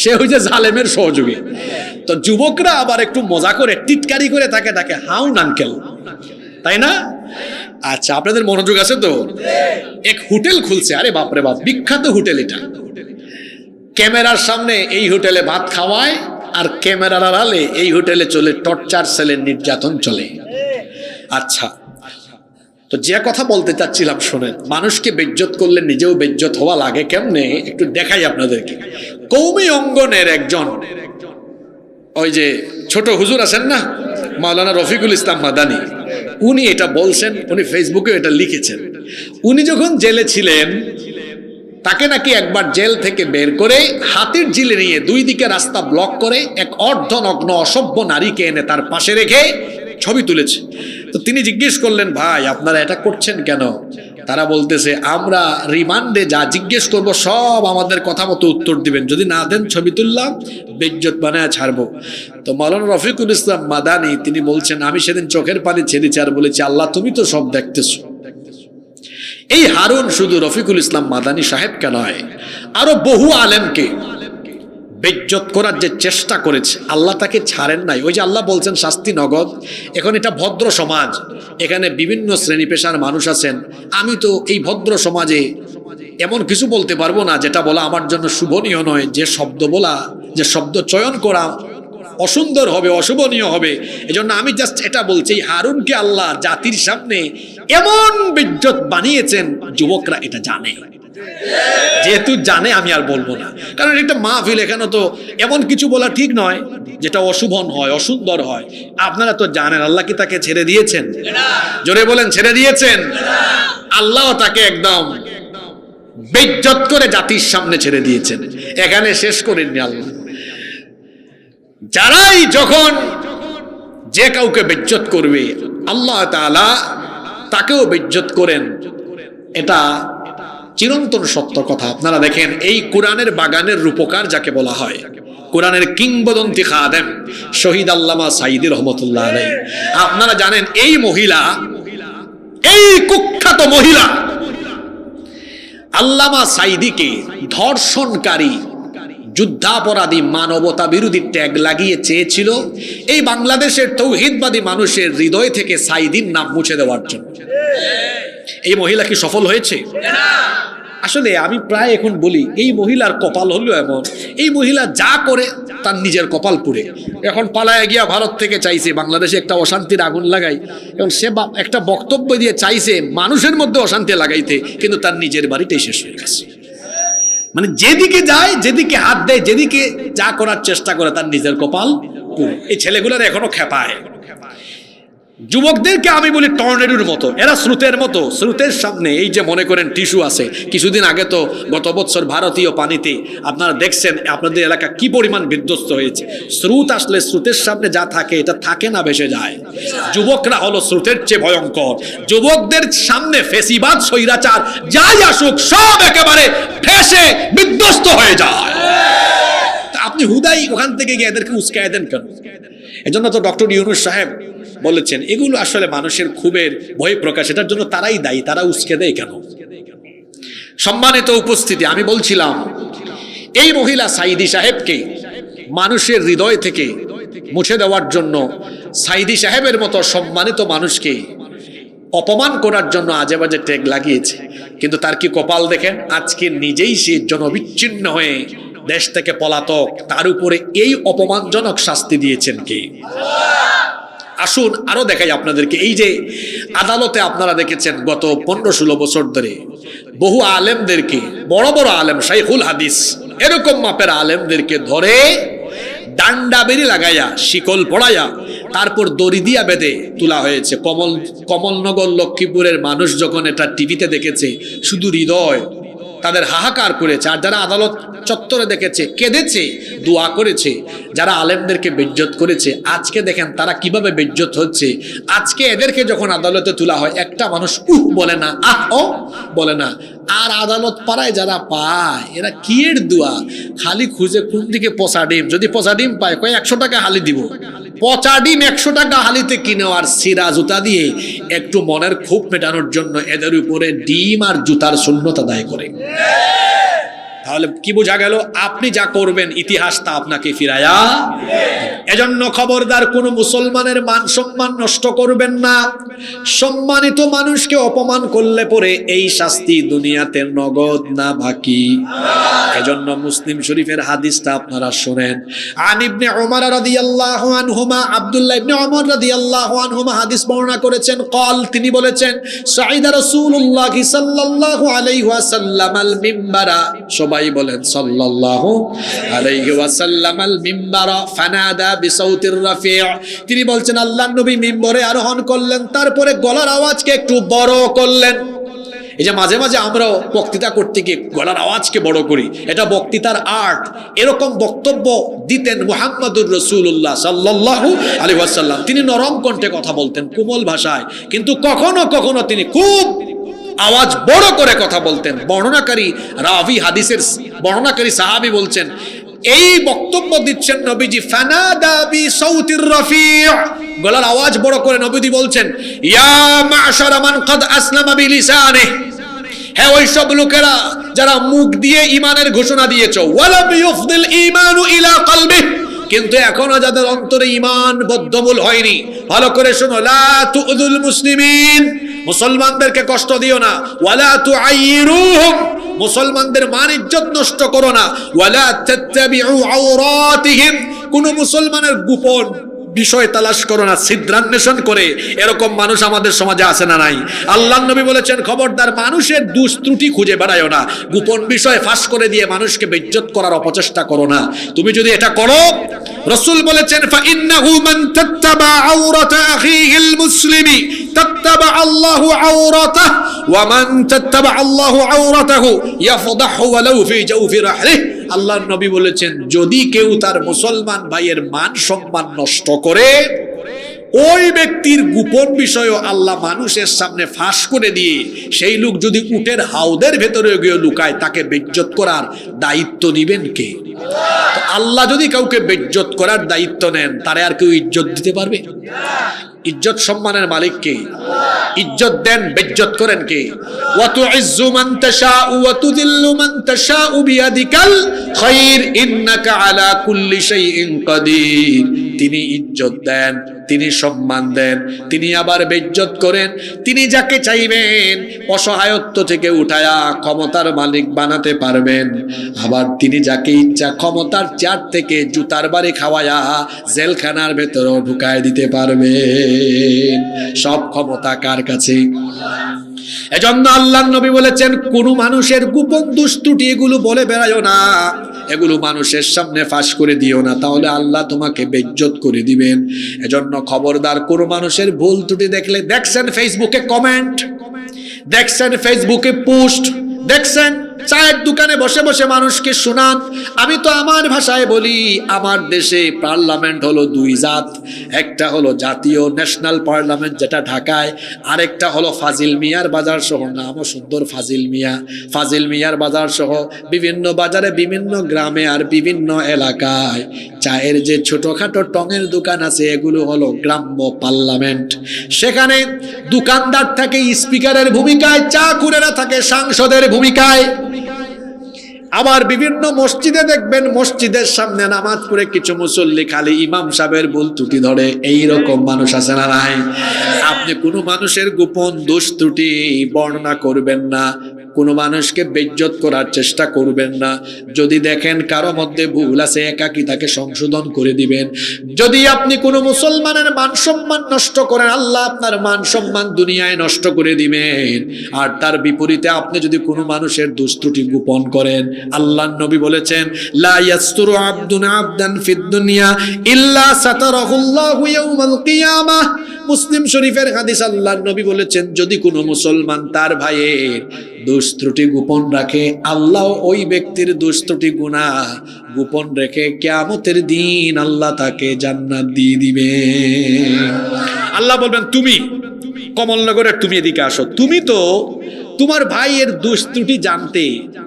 সে হইছে জালেমের সহযোগী। তো যুবকরা আবার একটু মজা করে টিটকারি করে তাকে হাউন আঙ্কেল, তাই না? আচ্ছা, আপনাদের মনোযোগ আছে তো? এক হোটেল খুলছে, আরে বাপরে বাপ, বিখ্যাত হোটেল এটা। ক্যামেরার সামনে এই হোটেলে ভাত খাওয়ায়, আর ক্যামেরার আড়ালে এই হোটেলে চলে টর্চার সেলের নির্যাতন চলে। আচ্ছা, তো যে কথা বলতে চাচ্ছিলাম শোনেন, মানুষকে বেজ্জত করলে নিজেও বেজ্জত হওয়া লাগে কেমনে একটু দেখাই আপনাদেরকে। কওমি অঙ্গনের একজন ওই যে ছোট হুজুর আছেন না, মাওলানা রফিকুল ইসলাম মাদানী, উনি এটা বলছেন, উনি ফেসবুকে এটা লিখেছেন। উনি যখন জেলে ছিলেন, তাকে নাকি একবার জেল থেকে বের করে হাতির ঝিলে নিয়ে দুই দিকে রাস্তা ব্লক করে এক অর্ধনগ্ন অসভ্য নারীকে এনে তার পাশে রেখে ছবি তুলেছে। তো তিনি জিজ্ঞেস করলেন, ভাই আপনারা এটা করছেন কেন? তারা বলতেছে, আমরা রিমান্ডে যা জিজ্ঞেস করব সব আমাদের কথা মতো উত্তর দিবেন, যদি না দেন ছবি তুললাম, বেজ্জত বানায় ছাড়বো। তো মাওলানা রফিকুল ইসলাম মাদানী তিনি বলছেন, আমি সেদিন চোখের পানি ছেড়েছি আর বলেছি, আল্লাহ তুমি তো সব দেখতেছো। এই হারুন শুধু রফিকুল ইসলাম মাদানী সাহেবকে নয়, আরো বহু আলেমকে বেজ্জত করার যে চেষ্টা করেছে, আল্লাহ তাকে ছাড়েন নাই। ওই যে আল্লাহ বলছেন শাস্তি নগদ। এখন এটা ভদ্র সমাজ, এখানে বিভিন্ন শ্রেণী পেশার মানুষ আছেন। আমি তো এই ভদ্র সমাজে এমন কিছু বলতে পারবো না যেটা বলা আমার জন্য শুভনীয় নয়, যে শব্দ বলা, যে শব্দ চয়ন করা অসুন্দর হবে, অশুভনীয় হবে। এজন্য আমি জাস্ট এটা বলছি, হারুনকে আল্লাহ জাতির সামনে এমন বেজ্জত বানিয়েছেন, যুবকরা এটা জানে। যেহেতু জানে আমি আর বলবো না, কারণ এটা মাহফিল, এখানে তো এমন কিছু বলা ঠিক নয় যেটা অশুভন হয়, অসুন্দর হয়। আপনারা তো জানেন আল্লাহ কি তাকে ছেড়ে দিয়েছেন? জোরে বলেন, ছেড়ে দিয়েছেন? আল্লাহ তাকে একদম বেজ্জত করে জাতির সামনে ছেড়ে দিয়েছেন। এখানে শেষ করেননি আল্লাহ। যারাই যখন যে কাউকে বেজ্জত করবে, আল্লাহ তাআলা তাকেও বেজ্জত করেন, এটা চিরন্তন সত্য কথা। আপনারা দেখেন, এই কোরআনের বাগানের রূপকার যাকে বলা হয়, কোরআনের কিংবদন্তি খাদেম শহীদ আল্লামা সাঈদী রহমতুল্লাহ আলাইহি, আপনারা জানেন এই মহিলা, এই কুখ্যাত মহিলা আল্লামা সাঈদীকে ধর্ষণকারী, যুদ্ধাপরাধী, মানবতা বিরোধী ট্যাগ লাগিয়ে চেয়েছিল এই বাংলাদেশের তৌহিদবাদী মানুষের হৃদয় থেকে সাঈদীর নাম মুছে দেওয়ার জন্য। এই মহিলা কি সফল হয়েছে? আসলে আমি প্রায় এখন বলি, এই মহিলার কপাল হলো এমন, এই মহিলা যা করে তার নিজের কপাল পুড়ে। এখন পালায় গিয়া ভারত থেকে চাইছে বাংলাদেশে একটা অশান্তির আগুন লাগাই, এবং সে একটা বক্তব্য দিয়ে চাইছে মানুষের মধ্যে অশান্তি লাগাইতে, কিন্তু তার নিজের বাড়িটাই শেষ হয়ে গেছে। মানে যেদিকে যায়, যেদিকে হাত দেয়, যেদিকে যা করার চেষ্টা করে, তার নিজের কপাল পুড়ে। এই ছেলেগুলার এখনো খেপায়। যুবকদেরকে আমি বলি টর্নেডোর মতো, এরা স্রোতের মতো, স্রোতের সামনে এই যে মনে করেন টিস্যু আছে, কিছুদিন আগে তো গত বছর ভারতীয় পানিতে আপনারা দেখছেন আপনাদের এলাকা কি পরিমাণ বিধ্বস্ত হয়েছে। স্রোত আসলে স্রোতের সামনে যা থাকে এটা থাকে না, ভেসে যায়। যুবকরা হলো স্রোতের চেয়ে ভয়ঙ্কর। যুবকদের সামনে ফেসিবাদ, স্বৈরাচার যাই আসুক সব একেবারে ফেসে বিধ্বস্ত হয়ে যায়। আপনি হুদাই ওখান থেকে গিয়ে এদেরকে উস্কায় দেন কেন? এজন্য তো ডক্টর ইউনূস সাহেব বলেছেন, এগুলো আসলে মানুষের ক্ষোভের বহি প্রকাশ, এটার জন্য তারাই দায়ী, তারা উস্কে দেয় কেন? সম্মানিত উপস্থিতি, আমি বলছিলাম এই মহিলা সাঈদী সাহেবকে মানুষের হৃদয় থেকে মুছে দেওয়ার জন্য, সাঈদী সাহেবের মতো সম্মানিত মানুষকে অপমান করার জন্য আজে বাজে ট্যাগ লাগিয়েছে। কিন্তু তার কি কপাল দেখেন, আজকে নিজেই সে জনবিচ্ছিন্ন হয়ে দেশ থেকে পলাতক, তার উপরে এই অপমানজনক শাস্তি দিয়েছেন কে? আসুন আরো দেখাই আপনাদেরকে। এই যে আদালতে আপনারা দেখেছেন গত 15-16 বছর ধরে বহু আলেমদেরকে, বড় বড় আলেম, শাইখুল হাদিস, এরকম মাপের আলেমদেরকে ধরে ডান্ডা বেরি লাগাইয়া, শিকল পড়াইয়া, তারপর দড়ি দিয়া বেঁধে তোলা হয়েছে। কমলনগর লক্ষ্মীপুরের মানুষ যখন এটা টিভিতে দেখেছে, শুধু হৃদয় তাদের হাহাকার করেছে, আর যারা আদালত চত্বরে দেখেছে কেঁদেছে, দোয়া করেছে, যারা আলেমদেরকে বেইজ্জত করেছে, আজকে দেখেন তারা কিভাবে বেইজ্জত হচ্ছে। আজকে এদেরকে যখন আদালতে তোলা হয় একটা মানুষ বলে না, ও বলে না। আর আদালত পাড়ায় যারা পায় এরা কি এর দোয়া, খালি খুঁজে কোন দিকে পচা ডিম, যদি পচা ডিম পায় কয় 100 টাকা হালি দিব, পচা ডিম 100 টাকা হালিতে কিনে আর সিরা জুতা দিয়ে একটু মনের ক্ষোভ মেটানোর জন্য এদের উপরে ডিম আর জুতার সুন্নত আদায় করে। তাহলে কি বোঝা গেল? আপনি যা করবেন ইতিহাস তা আপনাকে ফিরায়া। এজন্য খবরদার কোন মুসলমানের মান সম্মান নষ্ট করবেন না। সম্মানিত মানুষকে অপমান করলে পরে এই শাস্তি দুনিয়াতে নগদ না বাকি। এজন্য মুসলিম শরীফের হাদিসটা আপনারা শুনেন। আন ইবনে উমর রাদিয়াল্লাহু আনহুমা, আব্দুল্লাহ ইবনে উমর রাদিয়াল্লাহু আনহুমা হাদিস বর্ণনা করেছেন। قال, তিনি বলেছেন, সাইদা রাসূলুল্লাহ সাল্লাল্লাহু আলাইহি ওয়াসাল্লাম আল মিম্বারা, সবাই বলেন সাল্লাল্লাহু আলাইহি ওয়াসাল্লাম আল মিম্বারা ফানাদা বিসাউতির রাফি'। তিনি বলছেন আল্লাহর নবী মিম্বরে আরোহণ করলেন, তারপরে গলার আওয়াজকে একটু বড় করলেন। এই যে মাঝে মাঝে আমরা বক্তৃতা করতে গিয়ে গলার আওয়াজকে বড় করি, এটা বক্তৃতার আর্ট। এরকম বক্তব্য দিতেন মুহাম্মদুর রাসূলুল্লাহ সাল্লাল্লাহু আলাইহি ওয়াসাল্লাম। তিনি নরম কণ্ঠে কথা বলতেন, কোমল ভাষায়, কিন্তু কখনো কখনো তিনি খুব আওয়াজ বড় করে কথা বলতেন। বর্ণনাকারী রাবি, হাদিসের বর্ণনাকারী সাহাবী বলছেন, এই বক্তব্য দিচ্ছেন নবীজি, ফানাদা বিসাউতির রাফি', গলার আওয়াজ বড় করে নবীজি বলছেন, ইয়া মা'শারা মান ক্বাদ আসলামা বিলিসানিহি, হে ওই সব লোকেরা যারা মুখ দিয়ে ঈমানের ঘোষণা দিয়েছো, ওয়ালাম ইউফদিল ঈমানু ইলা কলবিহি, কিন্তু এখনো যাদের অন্তরে ঈমান বদ্ধমূল হয়নি, ভালো করে শোনো, লা তুযুল মুসলিমিন, মুসলমানদেরকে কষ্ট দিও না, ওয়ালা তুআইরুহুম, মুসলমানদের মান ইজ্জত নষ্ট করো না, ওয়ালা তাত্তাবিউ আওরাতিহিম, কোন মুসলমানের গোপন বিষয় তালাশ করো না, ছিদ্রান্বেষণ করে। এরকম মানুষ আমাদের সমাজে আছে না নাই? আল্লাহর নবী বলেছেন, খবরদার মানুষের দোষ ত্রুটি খুঁজে বেড়ায়ো না, গোপন বিষয় ফাঁস করে দিয়ে মানুষকে বেইজ্জত করার অপচেষ্টা করো না। তুমি যদি এটা করো, রাসূল বলেছেন, ফাইন্নাহু মান তাত্তাবা আওরাতা আখিহিল মুসলিমি তাত্তাবা আল্লাহু আওরাতাহু ওয়া মান তাত্তাবা আল্লাহু আওরাতাহু ইয়াফদাহু ওয়ালাউ ফি জাওফি রাহলিহি। আল্লাহর নবী বলেছেন, যদি কেউ তার মুসলমান ভাইয়ের মান সম্মান নষ্ট করে, ওই ব্যক্তির গোপন বিষয়ও আল্লাহ মানুষের সামনে ফাঁস করে দিয়ে সেই লোক যদি উটের হাউদের ভেতরে গিয়ে লুকায়, তাকে বেইজ্জত করার দায়িত্ব নিবেন কে? তো আল্লাহ যদি কাউকে বেইজ্জত করার দায়িত্ব নেন, তারে আর কেউ ইজ্জত দিতে পারবে? ইজ্জত সম্মানের মালিক কে? ইজ্জত দেন, বেইজ্জত করেন কে? ওয়া তুইজ্জু মান তাশাউ ওয়া তুযিল্লু মান তাশাউ বিয়াদিকাল খায়র ইন্নাকা আলা কুল্লি শাইইন কাদির। তিনি ইজ্জত দেন, তিনি সম্মান দেন, তিনি আবার বেইজ্জত করেন। তিনি যাকে চাইবেন অসহায়ত্ব থেকে উঠায়া ক্ষমতার মালিক বানাতে পারবেন, আবার তিনি যাকে ইচ্ছা ক্ষমতার চেয়ার থেকে জুতার বাড়ি খাওয়ায়া জেলখানার ভেতরেও ঢুকায় দিতে পারবেন। সব ক্ষমতা কার কাছে? এজন্য আল্লাহর নবী বলেছেন, কোন মানুষের গোপন দুষ্টুটি এগুলো বলে বেড়ায়ো না, এগুলো মানুষের সামনে ফাঁস করে দিও না, তাহলে আল্লাহ তোমাকে বেইজ্জত করে দিবেন। এজন্য খবরদার, কোন মানুষের ভুল ত্রুটি দেখলে, দেখছেন ফেসবুকে কমেন্ট, দেখছেন ফেসবুকে পোস্ট, দেখছেন চায়ের দোকানে বসে বসে মানুষকে শোনান। আমি তো আমার ভাষায় বলি, আমার দেশে পার্লামেন্ট হলো দুই জাত, একটা হলো জাতীয় ন্যাশনাল পার্লামেন্ট যেটা ঢাকায়, আরেকটা হলো ফাজিল মিয়ার বাজার সহ, নামও সুন্দর ফাজিল মিয়া, ফাজিল মিয়ার বাজার সহ বিভিন্ন বাজারে, বিভিন্ন গ্রামে আর বিভিন্ন এলাকায় চায়ের যে ছোটখাটো টঙের দোকান আছে, এগুলো হলো গ্রাম্য পার্লামেন্ট। সেখানে দোকানদার থাকে স্পিকারের ভূমিকায়, চা কুরেরা থাকে সাংসদের ভূমিকায়। আবার বিভিন্ন মসজিদে দেখবেন, মসজিদের সামনে নামাজ পড়ে কিছু মুসল্লি খালি ইমাম সাহেবের ভুল ত্রুটি ধরে। এইরকম মানুষ আছে না নাই? আপনি কোনো মানুষের গোপন দোষ ত্রুটি বর্ণনা করবেন না, কোনো মানুষকে বেইজ্জত করার চেষ্টা করবেন না। যদি দেখেন কারো মধ্যে ভুল আছে, একাকী তাকে সংশোধন করে দিবেন। যদি আপনি কোনো মুসলমানের মান সম্মান নষ্ট করেন, আল্লাহ আপনার মান সম্মান দুনিয়ায় নষ্ট করে দিবেন। আর তার বিপরীতে আপনি যদি কোনো মানুষের দোষ ত্রুটি গোপন করেন, আল্লাহর নবী বলেছেন, লা ইয়াসতুরু আবদুন আবদান ফিদ দুনিয়া ইল্লা সাতারাহুল্লাহু ইয়াউমাল কিয়ামাহ। মুসলিম শরীফের হাদিস, আল্লাহর নবী বলেছেন, যদি কোনো মুসলমান তার ভাইয়ের দোষ ত্রুটি গোপন রাখে, আল্লাহ ওই ব্যক্তির দোষ ত্রুটি গুনাহ গোপন রেখে কিয়ামতের দিন আল্লাহ তাকে জান্নাত দিয়ে দিবে। আল্লাহ বলবেন, তুমি কমলনগরের, তুমি এদিকে আসো, তুমি তো তোমার ভাইয়ের দোষ ত্রুটি জানতে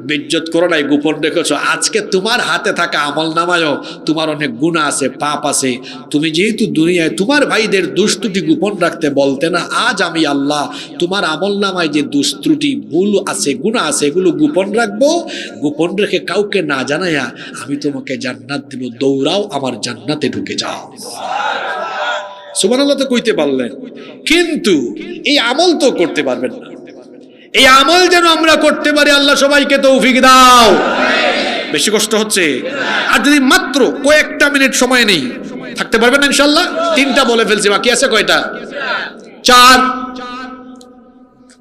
বেজ্জত করো নাই, গোপন রেখেছো। আজকে তোমার হাতে থাকা আমল নামায়ও তোমার অনেক গুনাহ আছে, পাপ আছে। তুমি যেহেতু দুনিয়ায় তোমার ভাইদের দোষ ত্রুটি গোপন রাখতে বলতে না, আজ আমি আল্লাহ তোমার আমল নামায় যে দোষ ত্রুটি ভুল আছে, গুনাহ আছে, এগুলো গোপন রাখবো। গোপন রেখে কাউকে না জানাইয়া আমি তোমাকে জান্নাত দেব, দৌড়াও আমার জান্নাতে ঢুকে যাও। সুবহানাল্লাহ তো কইতে পারলেন, কিন্তু এই আমল তো করতে পারবেন না। এই আমল যেন আমরা করতে পারি, আল্লাহ সবাইকে তৌফিক দাও। বেশি কষ্ট হচ্ছে? আর যদি মাত্র কয়েকটা মিনিট সময় নেই, থাকতে পারবেন না ইনশাআল্লাহ? 3টা বলে ফেলছি, বাকি আছে কয়টা? 4।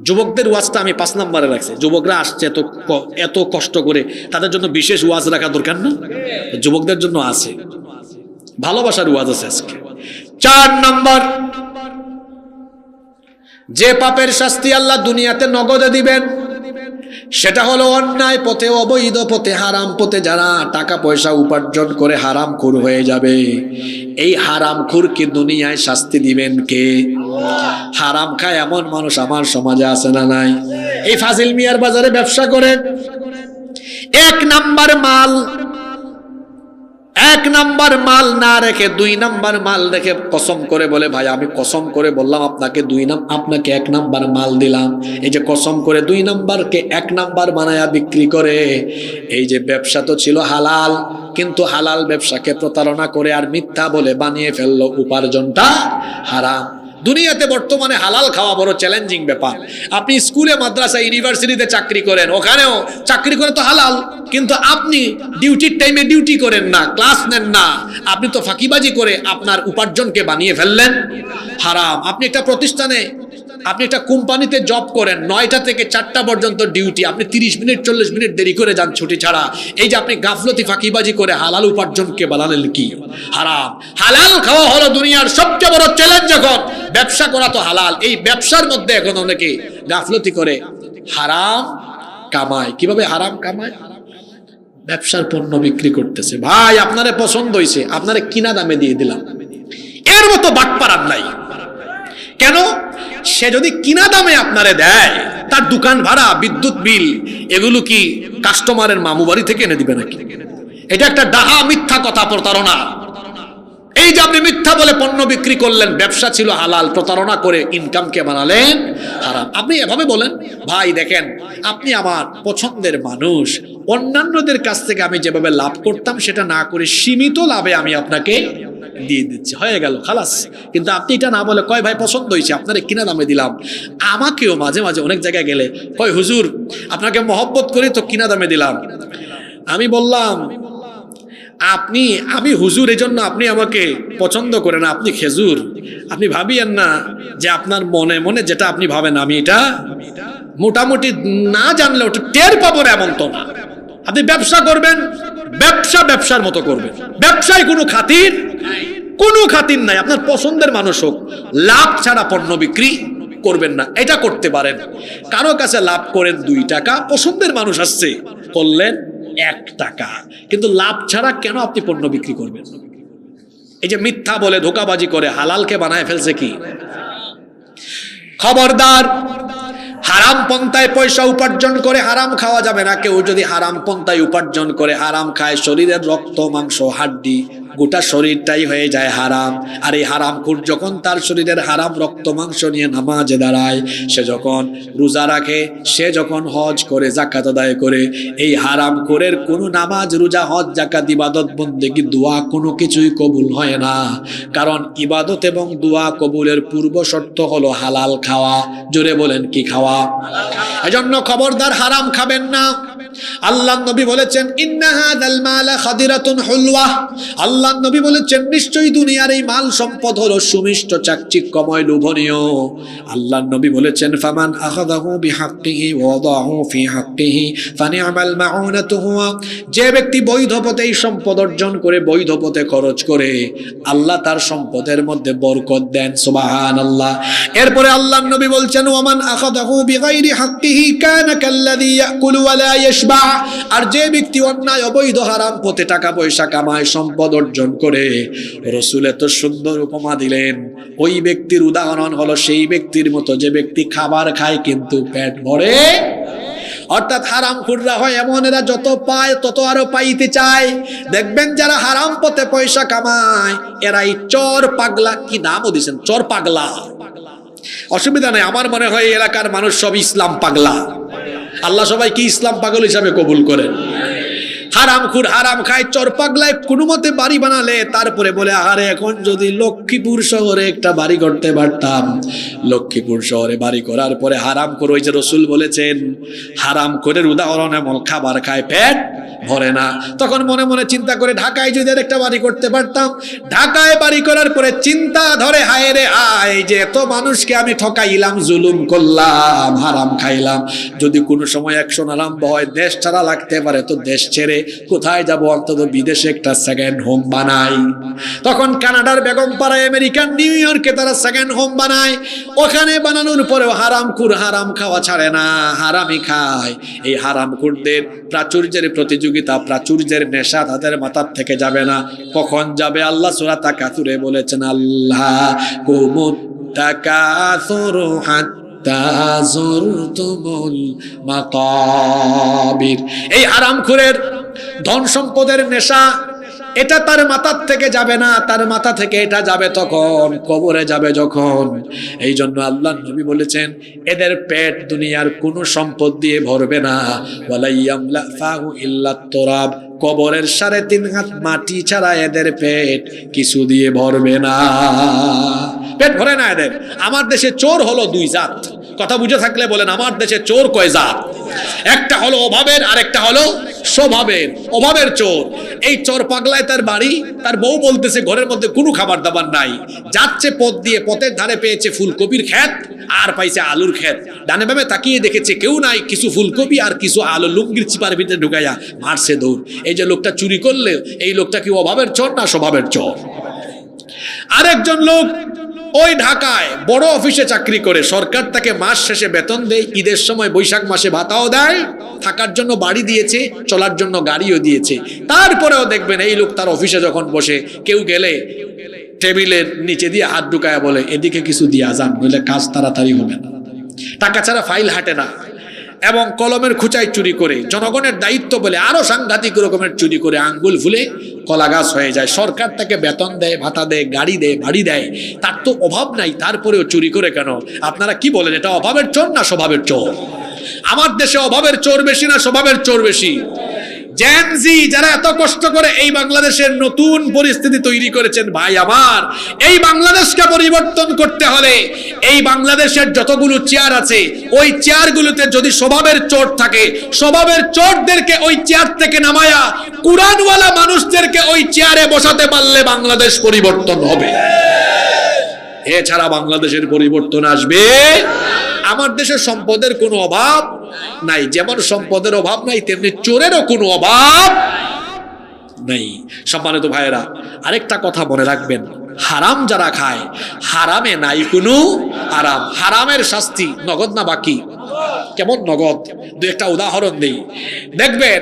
যুবকদের ওয়াজটা আমি 5 নম্বরে রাখছি। যুবকরা আসছে এত কষ্ট করে, তাদের জন্য বিশেষ ওয়াজ রাখা দরকার না? যুবকদের জন্য আছে, ভালোবাসার ওয়াজ আছে আজকে। 4 নম্বর, যে পাপের শাস্তি আল্লাহ দুনিয়াতে নগদে দিবেন সেটা হলো অন্যায় পথে, অবৈধ পথে, হারাম পথে যারা টাকা পয়সা উপার্জন করে হারামখোর হয়ে যাবে, এই হারামখোরকে দুনিয়ায় শাস্তি দিবেন কে? হারাম খায় এমন মানুষ আমার সমাজে আছে না নাই? এই ফাজিল মিয়ার বাজারে ব্যবসা করে 1 নাম্বার মাল না রেখে 2 নাম্বার মাল রেখে কসম করে বলে, ভাই আমি কসম করে বললাম আপনাকে আপনাকে 1 নাম্বার মাল দিলাম। এই যে কসম করে 2 নাম্বারকে 1 নাম্বার বানায়া বিক্রি করে, এই যে ব্যবসা তো ছিল হালাল, কিন্তু হালাল ব্যবসাকে প্রতারণা করে আর মিথ্যা বলে বানিয়ে ফেললো উপার্জনটা হারাম। দুনিয়াতে বর্তমানে হালাল খাওয়া বড় চ্যালেঞ্জিং ব্যাপার। আপনি স্কুলে, মাদ্রাসা, ইউনিভার্সিটিতে চাকরি করেন, ওখানেও চাকরি করে তো হালাল, কিন্তু আপনি ডিউটির টাইমে ডিউটি করেন না, ক্লাস নেন না, আপনি তো ফাঁকিবাজি করে আপনার উপার্জনকে বানিয়ে ফেললেন হারাম। আপনি একটা প্রতিষ্ঠানে, আপনি একটা কোম্পানিতে জব করেন, 9টা থেকে 4টা পর্যন্ত ডিউটি, আপনি 30 মিনিট 40 মিনিট দেরি করে যান ছুটি ছাড়া। এই যে আপনি গাফলতি ফাঁকিবাজি করে হালাল উপার্জনকে বানালেন কি? হারাম। হালাল খাওয়া হলো দুনিয়ার সবচেয়ে বড় চ্যালেঞ্জ। এখন ব্যবসা করা তো হালাল, এই ব্যবসার মধ্যে এখন অনেকে গাফলতি করে হারাম কামায়। কিভাবে হারাম কামায়? ব্যবসার পণ্য বিক্রি করতেছে। ভাই আপনারে পছন্দ হয়েছে, আপনারে কিনা দামে দিয়ে দিলাম, এর মতো বাটপার নাই। কেন? সে যদি কিনা দামে আপনারে দেয়, তার দোকান ভাড়া, বিদ্যুৎ বিল, এগুলো কি কাস্টমারের মামু বাড়ি থেকে এনে দিবে নাকি? এটা একটা ডাহা মিথ্যা কথা, প্রতারণা। এই যে আপনি মিথ্যা বলে পণ্য বিক্রি করলেন, ব্যবসা ছিল হালাল, প্রতারণা করে ইনকামকে বানালেন হারাম। আপনি এভাবে বলেন, ভাই দেখেন আপনি আমার পছন্দের মানুষ, অন্যান্যদের কাছ থেকে আমি যেভাবে লাভ করতাম সেটা না করে সীমিত লাভে আমি আপনাকে দিয়ে দিচ্ছি, হয়ে গেল, খালাস। কিন্তু আপনি এটা না বলে কয়, ভাই পছন্দ হয়েছে, আপনারে কিনা দামে দিলাম। আমাকেও মাঝে মাঝে অনেক জায়গায় গেলে কয়, হুজুর আপনাকে মহব্বত করি তো কিনা দামে দিলাম। আমি বললাম, আমি হুজুর, এই জন্য আপনি আমাকে পছন্দ করেন, আপনি খেজুর। আপনি ভাবিয়েন না যে আপনার মনে মনে যেটা আপনি ভাবেন আমি এটা মোটামুটি না জানলে ওটা টের পাবো না, এমন তো না। আপনি ব্যবসা করবেন, ব্যবসার মতো করবেন, ব্যবসায় কোনো খাতির নাই। আপনার পছন্দের মানুষ হোক, লাভ ছাড়া পণ্য বিক্রি করবেন না, এটা করতে পারেন। কারো কাছে লাভ করেন 2 টাকা, পছন্দের মানুষ আসছে করলেন 1 টাকা, কিন্তু লাভ ছাড়া কেন আপনি পণ্য বিক্রি করবেন? এই যে মিথ্যা বলে ধোঁকাবাজি করে হালালকে বানায় ফেলছে কি? খবরদার, হারাম পন্থায় পয়সা উপার্জন করে হারাম খাওয়া যাবে না। কেউ যদি হারাম পন্থায় উপার্জন করে হারাম খায়, শরীরের রক্ত মাংস হাড্ডি গোটা শরীরটাই হয়ে যায় হারাম। আর এই হারামখোর যখন তার শরীরের হারাম রক্ত মাংস নিয়ে নামাজে দাঁড়ায়, সে যখন রোজা রাখে, সে যখন হজ করে, যাকাত আদায় করে, এই হারামখোরের কোনো নামাজ, রোজা, হজ, যাকাত, ইবাদত, বন্দেগী, দোয়া কোনো কিছুই কবুল হয় না। কারণ ইবাদত এবং দোয়া কবুলের পূর্ব শর্ত হলো হালাল খাওয়া। জোরে বলেন কি খাওয়া? এজন্য খবরদার হারাম খাবেন না। আল্লাহর নবী বলেছেন ইন্না হাযাল মালা খাদিরাতুন হুলওয়া, আল্লাহর নবী বলেছেন নিশ্চয়ই দুনিয়ার এই মাল সম্পদ হলো সুমিষ্ট চাকচিক্যময় লোভনীয়। আল্লাহর নবী বলেছেন ফামান আখাযাহু বিহাক্কিহি ওয়া ওয়াদাহু ফি হাক্কিহি ফানি'মাল মাউনাতু হুয়া, যে ব্যক্তি বৈধ পথে এই সম্পদ অর্জন করে বৈধ পথে খরচ করে আল্লাহ তার সম্পদের মধ্যে বরকত দেন। সুবহানাল্লাহ। এরপরে আল্লাহর নবী বলছেন ওয়ামান আখাযাহু বিগাইরি হাক্কিহি কানা কাল্লাযী ইয়াকুলু ওয়া লা ইয়াশবা, আর যে ব্যক্তি অন্যায় অবৈধ হারাম পথে টাকা পয়সা কামায় সম্পদ অর্জন করে, রাসূল এত সুন্দর উপমা দিলেন, ওই ব্যক্তির উদাহরণ হলো সেই ব্যক্তির মতো যে ব্যক্তি খাবার খায় কিন্তু পেট ভরে। অর্থাৎ হারামখোররা হয় এমন, এরা যত পায় তত আরো পাইতে চায়। দেখবেন যারা হারাম পথে পয়সা কামায় এরাই চোর পাগলা, কি নামও দিয়েছেন, চোর পাগলা। অসুবিধা নেই, আমার মনে হয় এই এলাকার মানুষ সব ইসলাম পাগলা। আল্লাহ সবাইকে ইসলাম পাগল হিসাবে কবুল করেন। হারামখোর, হারাম খায়, চোর পাগলায় কোনো মতে বাড়ি বানালে তারপরে বলে আরে এখন যদি লক্ষ্মীপুর শহরে একটা বাড়ি করতে পারতাম। লক্ষ্মীপুর শহরে বাড়ি করার পরে হারামখোর, ওই যে রাসূল বলেছেন হারামখোরের উদাহরণ এমন, খাবার খায় পেট ভরে না। তখন মনে মনে চিন্তা করে ঢাকায় যদি একটা বাড়ি করতে পারতাম। ঢাকায় বাড়ি করার পরে চিন্তা ধরে হায় রে হায়, যে এত মানুষকে আমি ঠকাইলাম, জুলুম করলাম, হারাম খাইলাম, যদি কোনো সময় অ্যাকশন আরম্ভ হয়, দেশ ছাড়া লাগতে পারে, তো দেশ ছেড়ে কোথায় যাব, অন্তত বিদেশে একটা সেকেন্ড হোম বানাই। তখন কানাডার বেগমপাড়ায়, আমেরিকান নিউ ইয়র্কে তারা সেকেন্ড হোম বানায়। ওখানে বানানোর পরেও হারামখোর হারাম খাওয়া ছাড়ে না, হারামই খায়। এই হারামখোরদের প্রাচুর্যের প্রতিযোগিতা, প্রাচুর্যের নেশা তাদের মাথার থেকে যাবে না। কখন যাবে? আল্লাহ সূরা তাকাসুরে বলেছেন আল্লাহ কুমুত তাকাসুরু হাত্তা যুরতুমুল মাকাবির। এই হারামখোরের ধন সম্পদের নেশা, এটা তার মাথার থেকে যাবে না, তার মাথা থেকে এটা যাবে তখন কবরে যাবে যখন। এই জন্য আল্লাহর নবী বলেছেন এদের পেট দুনিয়ার কোনো সম্পদ দিয়ে ভরবে না। ওয়ালা ইয়ামলা ফাহু ইল্লা তুরাব, কবরের 3.5 হাত মাটি ছাড়া এদের পেট কিছু দিয়ে ভরবে না। পেট ভরে না এদের। আমার দেশে চোর হলো 2 জাত, কথা বুঝে থাকলে বলেন আমার দেশে চোর কয় জাত? একটা হলো অভাবের, আর একটা হলো স্বভাবের। অভাবের চোর, এই চোর পাগলায় তার বাড়ি, তার বউ বলতেছে ঘরের মধ্যে কোনো খাবার দাবার নাই, যাচ্ছে পথ দিয়ে, পথের ধারে পেয়েছে ফুলকপির ক্ষেত আর পাইছে আলুর ক্ষেত, ডানে বামে তাকিয়ে দেখেছে কেউ নাই, কিছু ফুলকপি আর কিছু আলু লুঙ্গির চিপার ভিতরে ঢুকাইয়া মারছে দৌড়। এই যে লোকটা চুরি করলে, এই লোকটা কি অভাবের চোর না স্বভাবের চোর? আরেকজন লোক ওই ঢাকায় বড় অফিসে চাকরি করে, সরকার তাকে মাস শেষে বেতন দেয়, ঈদের সময় বৈশাখ মাসে ভাতাও দেয়, থাকার জন্য বাড়ি দিয়েছে, চলার জন্য গাড়িও দিয়েছে। তারপরেও দেখবেন এই লোক তার অফিসে যখন বসে, কেউ গেলে টেবিলের নিচে দিয়ে হাত ঢুকায় বলে এদিকে কিছু দিয়া যান, নইলে কাজ তাড়াতাড়ি হবে না। টাকা ছাড়া ফাইল হাঁটে না, এবং কলমের খুঁচায় চুরি করে, জনগণের দায়িত্ব বলে আরো সাংঘাতিক রকমের চুরি করে আঙ্গুল ফুলে কলা গাছ হয়ে যায়। সরকার তাকে বেতন দেয়, ভাতা দেয়, গাড়ি দেয়, বাড়ি দেয়, তার তো অভাব নাই, তারপরেও চুরি করে কেন? আপনারা কি বলেন, এটা অভাবের চোর না স্বভাবের চোর? আমার দেশে অভাবের চোর বেশি না স্বভাবের চোর বেশি? জেনজি যারা এত কষ্ট করে এই বাংলাদেশের নতুন পরিস্থিতি তৈরি করেছেন, ভাই আমার, এই বাংলাদেশকে পরিবর্তন করতে হলে এই বাংলাদেশের যতগুলো চেয়ার আছে, ওই চেয়ারগুলোতে যদি স্বভাবের চোর থাকে, স্বভাবের চোরদেরকে ওই চেয়ার থেকে নামায়া কুরআনওয়ালা মানুষদেরকে ওই চেয়ারে বসাতে পারলে বাংলাদেশ পরিবর্তন হবে। এছাড়া বাংলাদেশের পরিবর্তন আসবে? আমার দেশের সম্পদের কোনো অভাব নাই, যেমন সম্পদের অভাব নাই তেমনি চোরেরও কোনো অভাব নাই। সম্মানিত ভাইয়েরা, আরেকটা কথা মনে রাখবেন, হারাম যারা খায়, হারামে নাই কোনো আরাম। হারামের শাস্তি নগদ না বাকি? কেমন নগদ? দু একটা উদাহরণ দেই। দেখবেন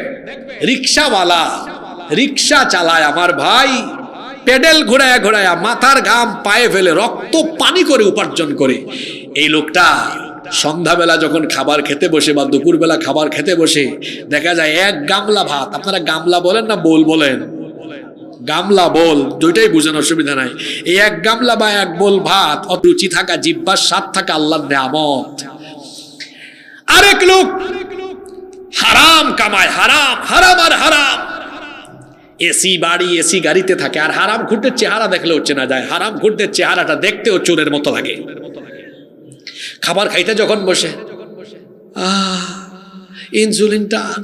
রিক্সাওয়ালা রিক্সা চালায় আমার ভাই, পেডেল ঘোরায়া ঘোরায়া মাথার ঘাম পায়ে ফেলে রক্ত পানি করে উপার্জন করে। এই লোকটা সন্ধ্যাবেলা যখন খাবার খেতে বসে বা দুপুরবেলা খাবার খেতে বসে, দেখা যায় 1 গামলা ভাত, আপনারা গামলা বলেন না বোল বলেন? গামলা বোল দুইটাই বুঝেন, অসুবিধা নাই। এই 1 গামলা বা 1 বোল ভাত, অরুচি থাকা, জিহ্বার স্বাদ থাকা আল্লাহর নেয়ামত। আরেক লোক হারাম কামায়, হারাম হারাম আর হারাম, এসি বাড়ি, এসি গাড়িতে থাকে, আর হারাম খুঁড়দের চেহারা দেখলেও চেনা যায়। হারাম খুঁড়দের চেহারাটা দেখতেও চোরের মতো লাগে। খাবার খাইতে যখন বসে, ইনসুলিন টান,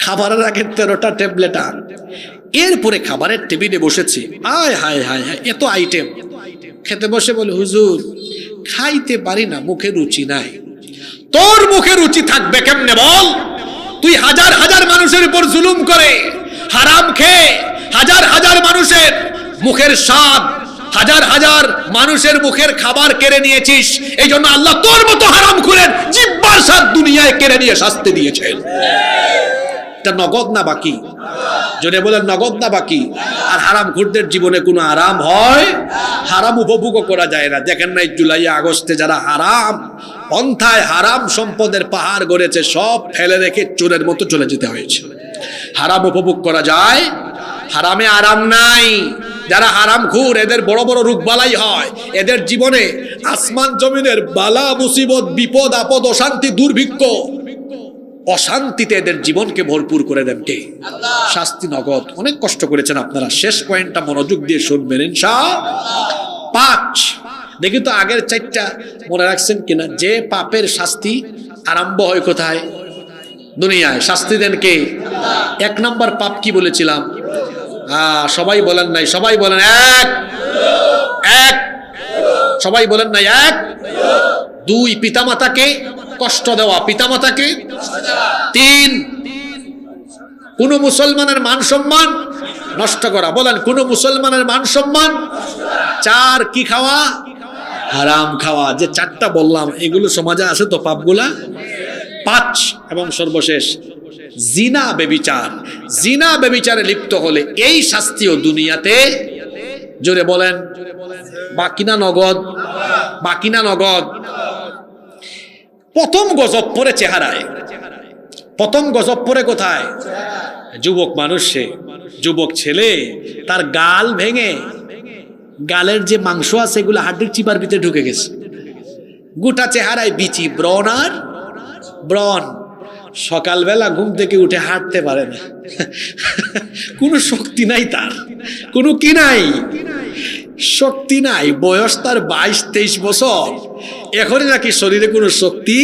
খাবারের আগে 13টা ট্যাবলেট আন। এরপরে খাবারের টেবিলে বসেছে, আয় হায় হায় হায় এত আইটেম। খেতে বসে বলে, হুজুর খাইতে পারি না, মুখে রুচি নাই। তোর মুখে রুচি থাকবে কেমনে বল? তুই হাজার হাজার মানুষের উপর জুলুম করে হারাম খেয়ে হাজার হাজার মানুষের মুখের স্বাদ, হাজার হাজার মানুষের মুখের খাবার কেড়ে নিয়েছিস। এই জন্য আল্লাহ তোর মতো হারাম খুরের জিহ্বার স্বাদ দুনিয়ায় কেড়ে নিয়ে শাস্তি দিয়েছেন। এটা নগদ না বাকি? জোরে বলেন, নগদ না বাকি? আর হারাম খুরদের জীবনে কোনো আরাম হয়? হারাম উপভোগ করা যায় না। দেখেন নাই জুলাই আগস্টে যারা হারাম পন্থায় হারাম সম্পদের পাহাড় গড়েছে, সব ফেলে রেখে চোরের মতো চলে যেতে হয়েছে। হারাম উপভোগ করা যায়? হারামে আরাম নাই। যারা হারাম খুর এদের বড় বড় রোগবালাই হয়। এদের জীবনে আসমান জমিনের বালা মুসিবত, বিপদ আপদ, অশান্তি, দুর্ভিক্ষ, অশান্তিতে এদের জীবনকে ভরপুর করে দেন কে? শাস্তি নগদ। অনেক কষ্ট করেছেন আপনারা, শেষ পয়েন্টটা মনোযোগ দিয়ে শুনবেন ইনশাআল্লাহ। 5 দেখি তো আগের 4টা মনে রাখছেন কিনা? যে পাপের শাস্তি আরম্ভ হয় কোথায়? দুনিয়ায়। শাস্তি দেন কে? 1 নম্বর পাপ কি বলেছিলাম? সবাই বলেন নাই, সবাই বলেন এক। সবাই বলেন নাই এক। 2 পিতামাতাকে কষ্ট দেওয়া, পিতামাতাকে। 3 কোন মুসলমানের মান সম্মান নষ্ট করা। বলেন, কোন মুসলমানের মান সম্মান। 4 কি খাওয়া? হারাম খাওয়া। যে 4টা বললাম এগুলো সমাজে আছে তো পাপগুলা? 5 এবং সর্বশেষ জিনা ব্যভিচার। জিনা ব্যভিচারে লিপ্ত হলে এই শাস্তিও দুনিয়াতে। জোরে বলেন, বাকি না নগদ? বাকি না নগদ? প্রথম গজব পড়ে চেহারায়। প্রথম গজব পড়ে কোথায়? যুবক মানুষ, সে যুবক ছেলে, তার গাল ভেঙে গালের যে মাংস আছে এগুলো হাড্ডির চিপার ভিতরে ঢুকে গেছে। গোটা চেহারায় বিচি, ব্রণ আর ব্রণ। সকালবেলা ঘুম থেকে উঠে হাঁটতে পারে না, কোনো শক্তি নাই তার, কোনো কি নাই, শক্তি নাই। বয়স তার 22-23 বছর, এখনই নাকি শরীরে কোনো শক্তি।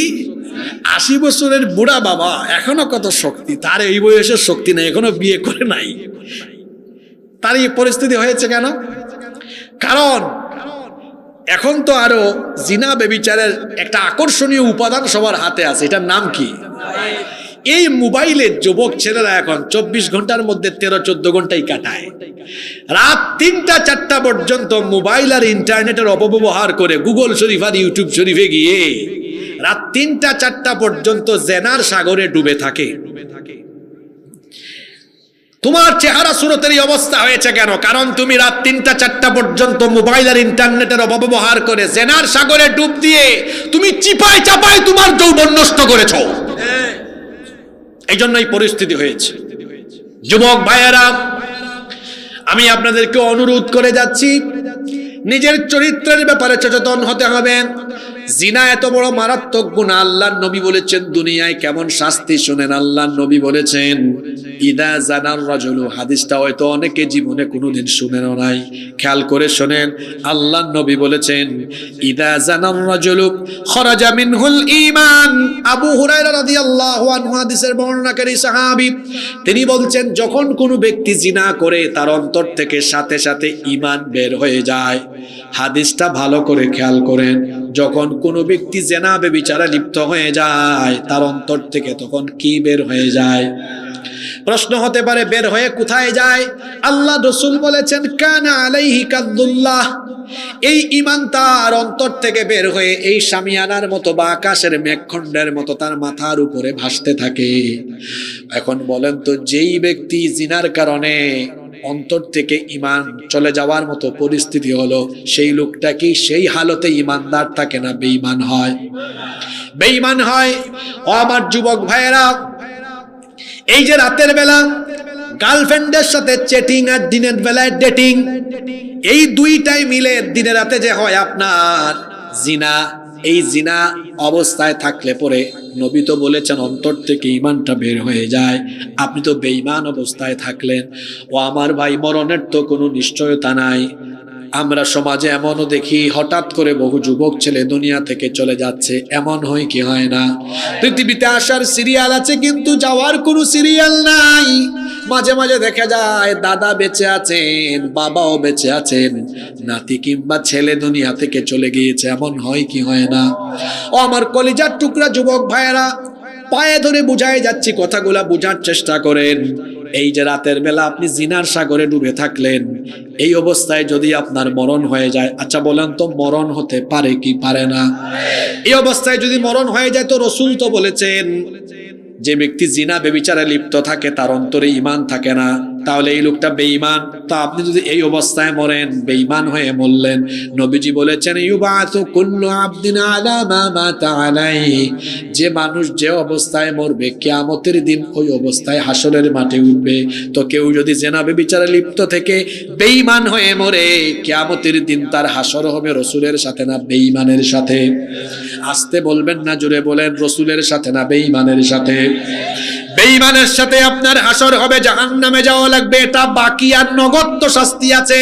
80 বছরের বুড়া বাবা, এখনো কত শক্তি তার? এই বয়সের শক্তি নাই, এখনো বিয়ে করে নাই। তার এই পরিস্থিতি হয়েছে কেন? কারণ এখন তো আরো জিনা ব্যভিচারের একটা আকর্ষণীয় উপাদান সবার হাতে আছে। এটার নাম কি? এই মোবাইলের যুবক ছেলেরা এখন 24 ঘন্টার মধ্যে 13-14 ঘন্টাই কাটায়। রাত 3টা-4টা পর্যন্ত মোবাইল আর ইন্টারনেটের অপব্যবহার করে গুগল শরীফ আর ইউটিউব শরীফে গিয়ে রাত 3টা-4টা পর্যন্ত জেনার সাগরে ডুবে থাকে। তোমার চেহারা সুরতের এই অবস্থা হয়েছে কেন? কারণ তুমি রাত 3টা-4টা পর্যন্ত মোবাইল আর ইন্টারনেটের অপব্যবহার করে জেনার সাগরে ডুব দিয়ে তুমি চিপায় চাপায় তোমার যৌবন নষ্ট করেছো। এই জন্য এই পরিস্থিতি হয়েছে। যুবক ভাইয়েরা, আমি আপনাদেরকে অনুরোধ করে যাচ্ছি, নিজের চরিত্রের ব্যাপারে সচেতন হতে হবে। জিনা এত বড় মারাত্মক গুনাহ। আল্লাহর নবী বলেছেন দুনিয়ায় কেমন শাস্তি শুনেন। আল্লাহর নবী বলেছেন ইদা জানার রাজুলু, হাদিসটা হয়তো অনেকে জীবনে কোনোদিন শুনেনও নাই, খেয়াল করে শোনেন। আল্লাহর নবী বলেছেন ইদা জানার রাজুলু খরাজা মিনহুল ঈমান। আবু হুরায়রা রাদিয়াল্লাহু আনহু হাদিসের বর্ণনাকারী সাহাবী, তিনি বলছেন যখন কোনো ব্যক্তি জিনা করে তার অন্তর থেকে সাথে সাথে ঈমান বের হয়ে যায়। হাদিসটা ভালো করে খেয়াল করেন। যখন কোনো ব্যক্তি জিনা ব্যভিচারে লিপ্ত হয়ে যায় তার অন্তর থেকে তখন কি বের হয়ে যায়? প্রশ্ন হতে পারে বের হয়ে কোথায় যায়? আল্লাহ রাসূল বলেছেন কানা আলাইহি কাদুল্লাহ, এই ঈমান তার অন্তর থেকে বের হয়ে এই শামিয়ানার মতো বা আকাশের মেঘখণ্ডের মতো তার মাথার উপরে ভাসতে থাকে। এখন বলেন তো, যেই ব্যক্তি জিনার কারণে অন্তর থেকে ঈমান চলে যাওয়ার মতো পরিস্থিতি হলো, সেই লোকটা কি সেই হালতে ঈমানদার থাকে না বেঈমান হয়? বেঈমান হয়। ও আমার যুবক ভাইয়েরা, এই যে রাতের বেলা গার্লফ্রেন্ডের সাথে চ্যাটিং আর দিনের বেলায় ডেটিং, এই দুইটাই মিলে দিনে রাতে যে হয় আপনার জিনা, এই জিনা অবস্থায় থাকলে পরে নবী তো বলেছেন অন্তর থেকে ঈমানটা বের হয়ে যায়। আপনি তো বেঈমান অবস্থায় থাকলেন। ও আমার ভাই, মরণের তো কোনো নিশ্চয়তা নাই। আমরা সমাজে এমনও দেখি হঠাৎ করে বহু যুবক ছেলে দুনিয়া থেকে চলে যাচ্ছে, এমন হয় কি হয় না? পৃথিবীতে আসার সিরিয়াল আছে কিন্তু যাওয়ার কোনো সিরিয়াল নাই। মাঝে মাঝে দেখা যায় দাদা বেঁচে আছেন, বাবাও বেঁচে আছেন, নাতি কিংবা ছেলে দুনিয়া থেকে চলে গিয়েছে, এমন হয় কি হয় না? ও আমার কলিজার টুকরা যুবক ভাইয়েরা, পায়ে ধরে বুঝাই যাচ্ছি, কথাগুলা বুঝার চেষ্টা করেন। এই যে রাতের বেলা আপনি জিনার সাগরে ডুবে থাকলেন, এই অবস্থায় যদি আপনার মরণ হয়ে যায়, আচ্ছা বলেন তো মরণ হতে পারে কি পারে না? এই অবস্থায় যদি মরণ হয়ে যায়, তো রসুল তো বলেছেন যে ব্যক্তি জিনা বেবিচারে লিপ্ত থাকে তার অন্তরে ঈমান থাকে না, তাহলে এই লোকটা বেঈমান। তো আপনি যদি এই অবস্থায় মরেন, বেঈমান হয়ে মরলেন, নবীজি বলেছেন ইউবাতু কুল্লু আবদিন আলা মা মাতা আলাইহি, যে মানুষ যে অবস্থায় মরবে কিয়ামতের দিন ওই অবস্থায় হাসরের মাঠে উঠবে। তো কেউ যদি জিনা বেবিচারে লিপ্ত থেকে বেঈমান হয়ে মরে, কিয়ামতের দিন তার হাসর হবে রসুলের সাথে না বেঈমানের সাথে? আসতে বলবেন না, জোরে বলেন, রসুলের সাথে না বেঈমানের সাথে? বেঈমানের সাথে আপনার হাসর হবে, জাহান্নামে যাওয়া লাগবে, এটা বাকি, আর নগদ তো শাস্তি আছে।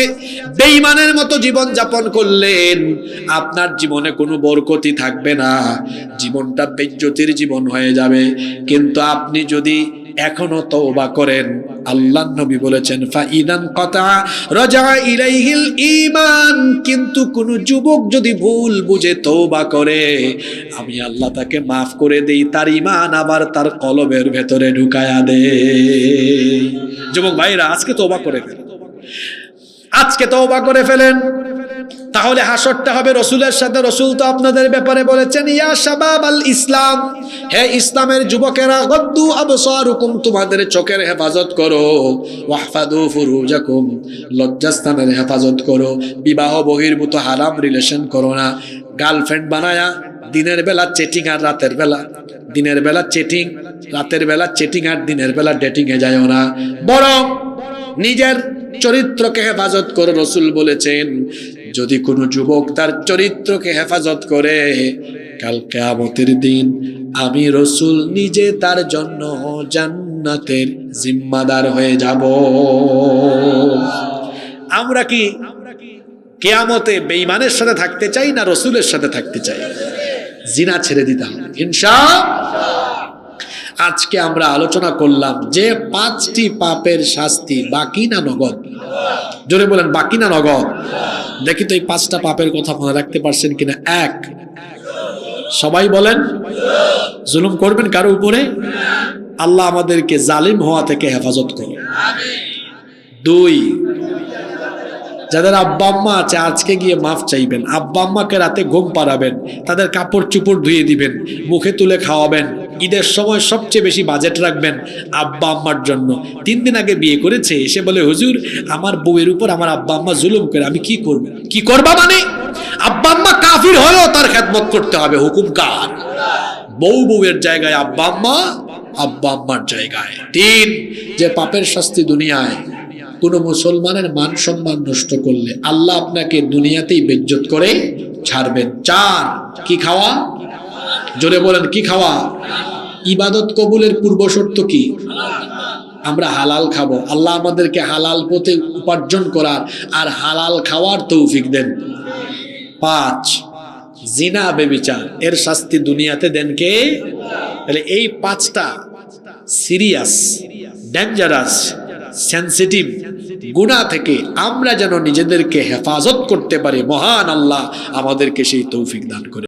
বেঈমানের মতো জীবন যাপন করলেন, আপনার জীবনে কোনো বরকতি থাকবে না, জীবনটা বেজ্জতির জীবন হয়ে যাবে। কিন্তু আপনি যদি এখনো তওবা করেন, আল্লাহর নবী বলেছেন ফাইদান কাতা রাজা ইলাইহিল ঈমান, কিন্তু কোন যুবক যদি ভুল বুঝে তওবা করে, আমি আল্লাহ তাকে মাফ করে দেই, তার ঈমান আবার তার কলবের ভেতরে ঢুকায়া দেই। যুবক ভাইরা, আজকে তওবা করে ফেলেন, আজকে তওবা করে ফেলেন, তাহলে হাসরটা হবে রসুলের সাথে। রসুল তো আপনাদের ব্যাপারে বলেছেন ইয়া শাবাবাল ইসলাম, হে ইসলামের যুবকেরা, গদ্দু আবসারুকুম, তোমাদের চোখের হেফাজত করো, ওয়াহফাদু ফুরুজাকুম, লজ্জাস্থানের হেফাজত করো, বিবাহ বহির্ভূত হারাম রিলেশন করো না, গার্লফ্রেন্ড বানায়া দিনের বেলা চেটিং আর রাতের বেলা, দিনের বেলা চেটিং, রাতের বেলা চেটিং আর দিনের বেলা ডেটিং এ যায়ও না, বরং নিজের চরিত্রকে হেফাজত করো। রসুল বলেছেন যদি কোনো যুবক তার চরিত্রকে হেফাজত করে, কাল কিয়ামতের দিন আমি রসুল নিজে তার জন্য জান্নাতের জিম্মাদার হয়ে যাব। আমরা কি কিয়ামতে বেঈমানের সাথে থাকতে চাই না রসুলের সাথে থাকতে চাই? জিনা ছেড়ে দিতে হবে ইনশাআল্লাহ। আজকে আমরা আলোচনা করলাম যে 5টি পাপের শাস্তি বাকি না নগদ? জোরে বলেন, বাকি না নগদ? দেখি তো এই 5টা পাপের কথা মনে রাখতে পারছেন কিনা। 1, সবাই বলেন, জুলুম করবেন কারো উপরে? আল্লাহ আমাদেরকে জালিম হওয়া থেকে হেফাজত করুন। 2, যাদের আব্বা আম্মা আছে আজকে গিয়ে মাফ চাইবেন, আব্বা আম্মাকে রাতে ঘুম পাড়াবেন, তাদের কাপড় চুপড় ধুয়ে দিবেন, মুখে তুলে খাওয়াবেন, ঈদের সময় সবচেয়ে বেশি বাজেট রাখবেন আব্বা আম্মার জন্য। 3 দিন আগে বিয়ে করেছে, এসে বলে হুজুর আমার বউয়ের উপর আমার আব্বা আম্মা জুলুম করে, আমি কি করব? কি করবা মানে? আব্বা আম্মা কাফির হলেও তার খেদমত করতে হবে, হুকুম কার? বউ বউয়ের জায়গায়, আব্বা আম্মা আব্বা আম্মার জায়গায়। 3, যে পাপের শাস্তি দুনিয়ায়, কোন মুসলমানের মান সম্মান নষ্ট করলে আল্লাহ আপনাকে দুনিয়াতেই বেজ্জত করে ছাড়বেন। 4, কি খাওয়া? জোরে বলেন, কি খাওয়া? ইবাদত কবুলের পূর্ব শর্ত কি? আমরা হালাল খাবো। আল্লাহ আমাদেরকে হালাল পথে উপার্জন করার আর হালাল খাওয়ার তৌফিক দেন। 5, জিনা বেবিচার, এর শাস্তি দুনিয়াতে দেন কে? তাহলে এই 5টা সিরিয়াস, ডেঞ্জারাস, সেনসিটিভ গুনাহ থেকে আমরা যেন নিজেদেরকে হেফাজত করতে পারি, মহান আল্লাহ আমাদেরকে সেই তৌফিক দান করে।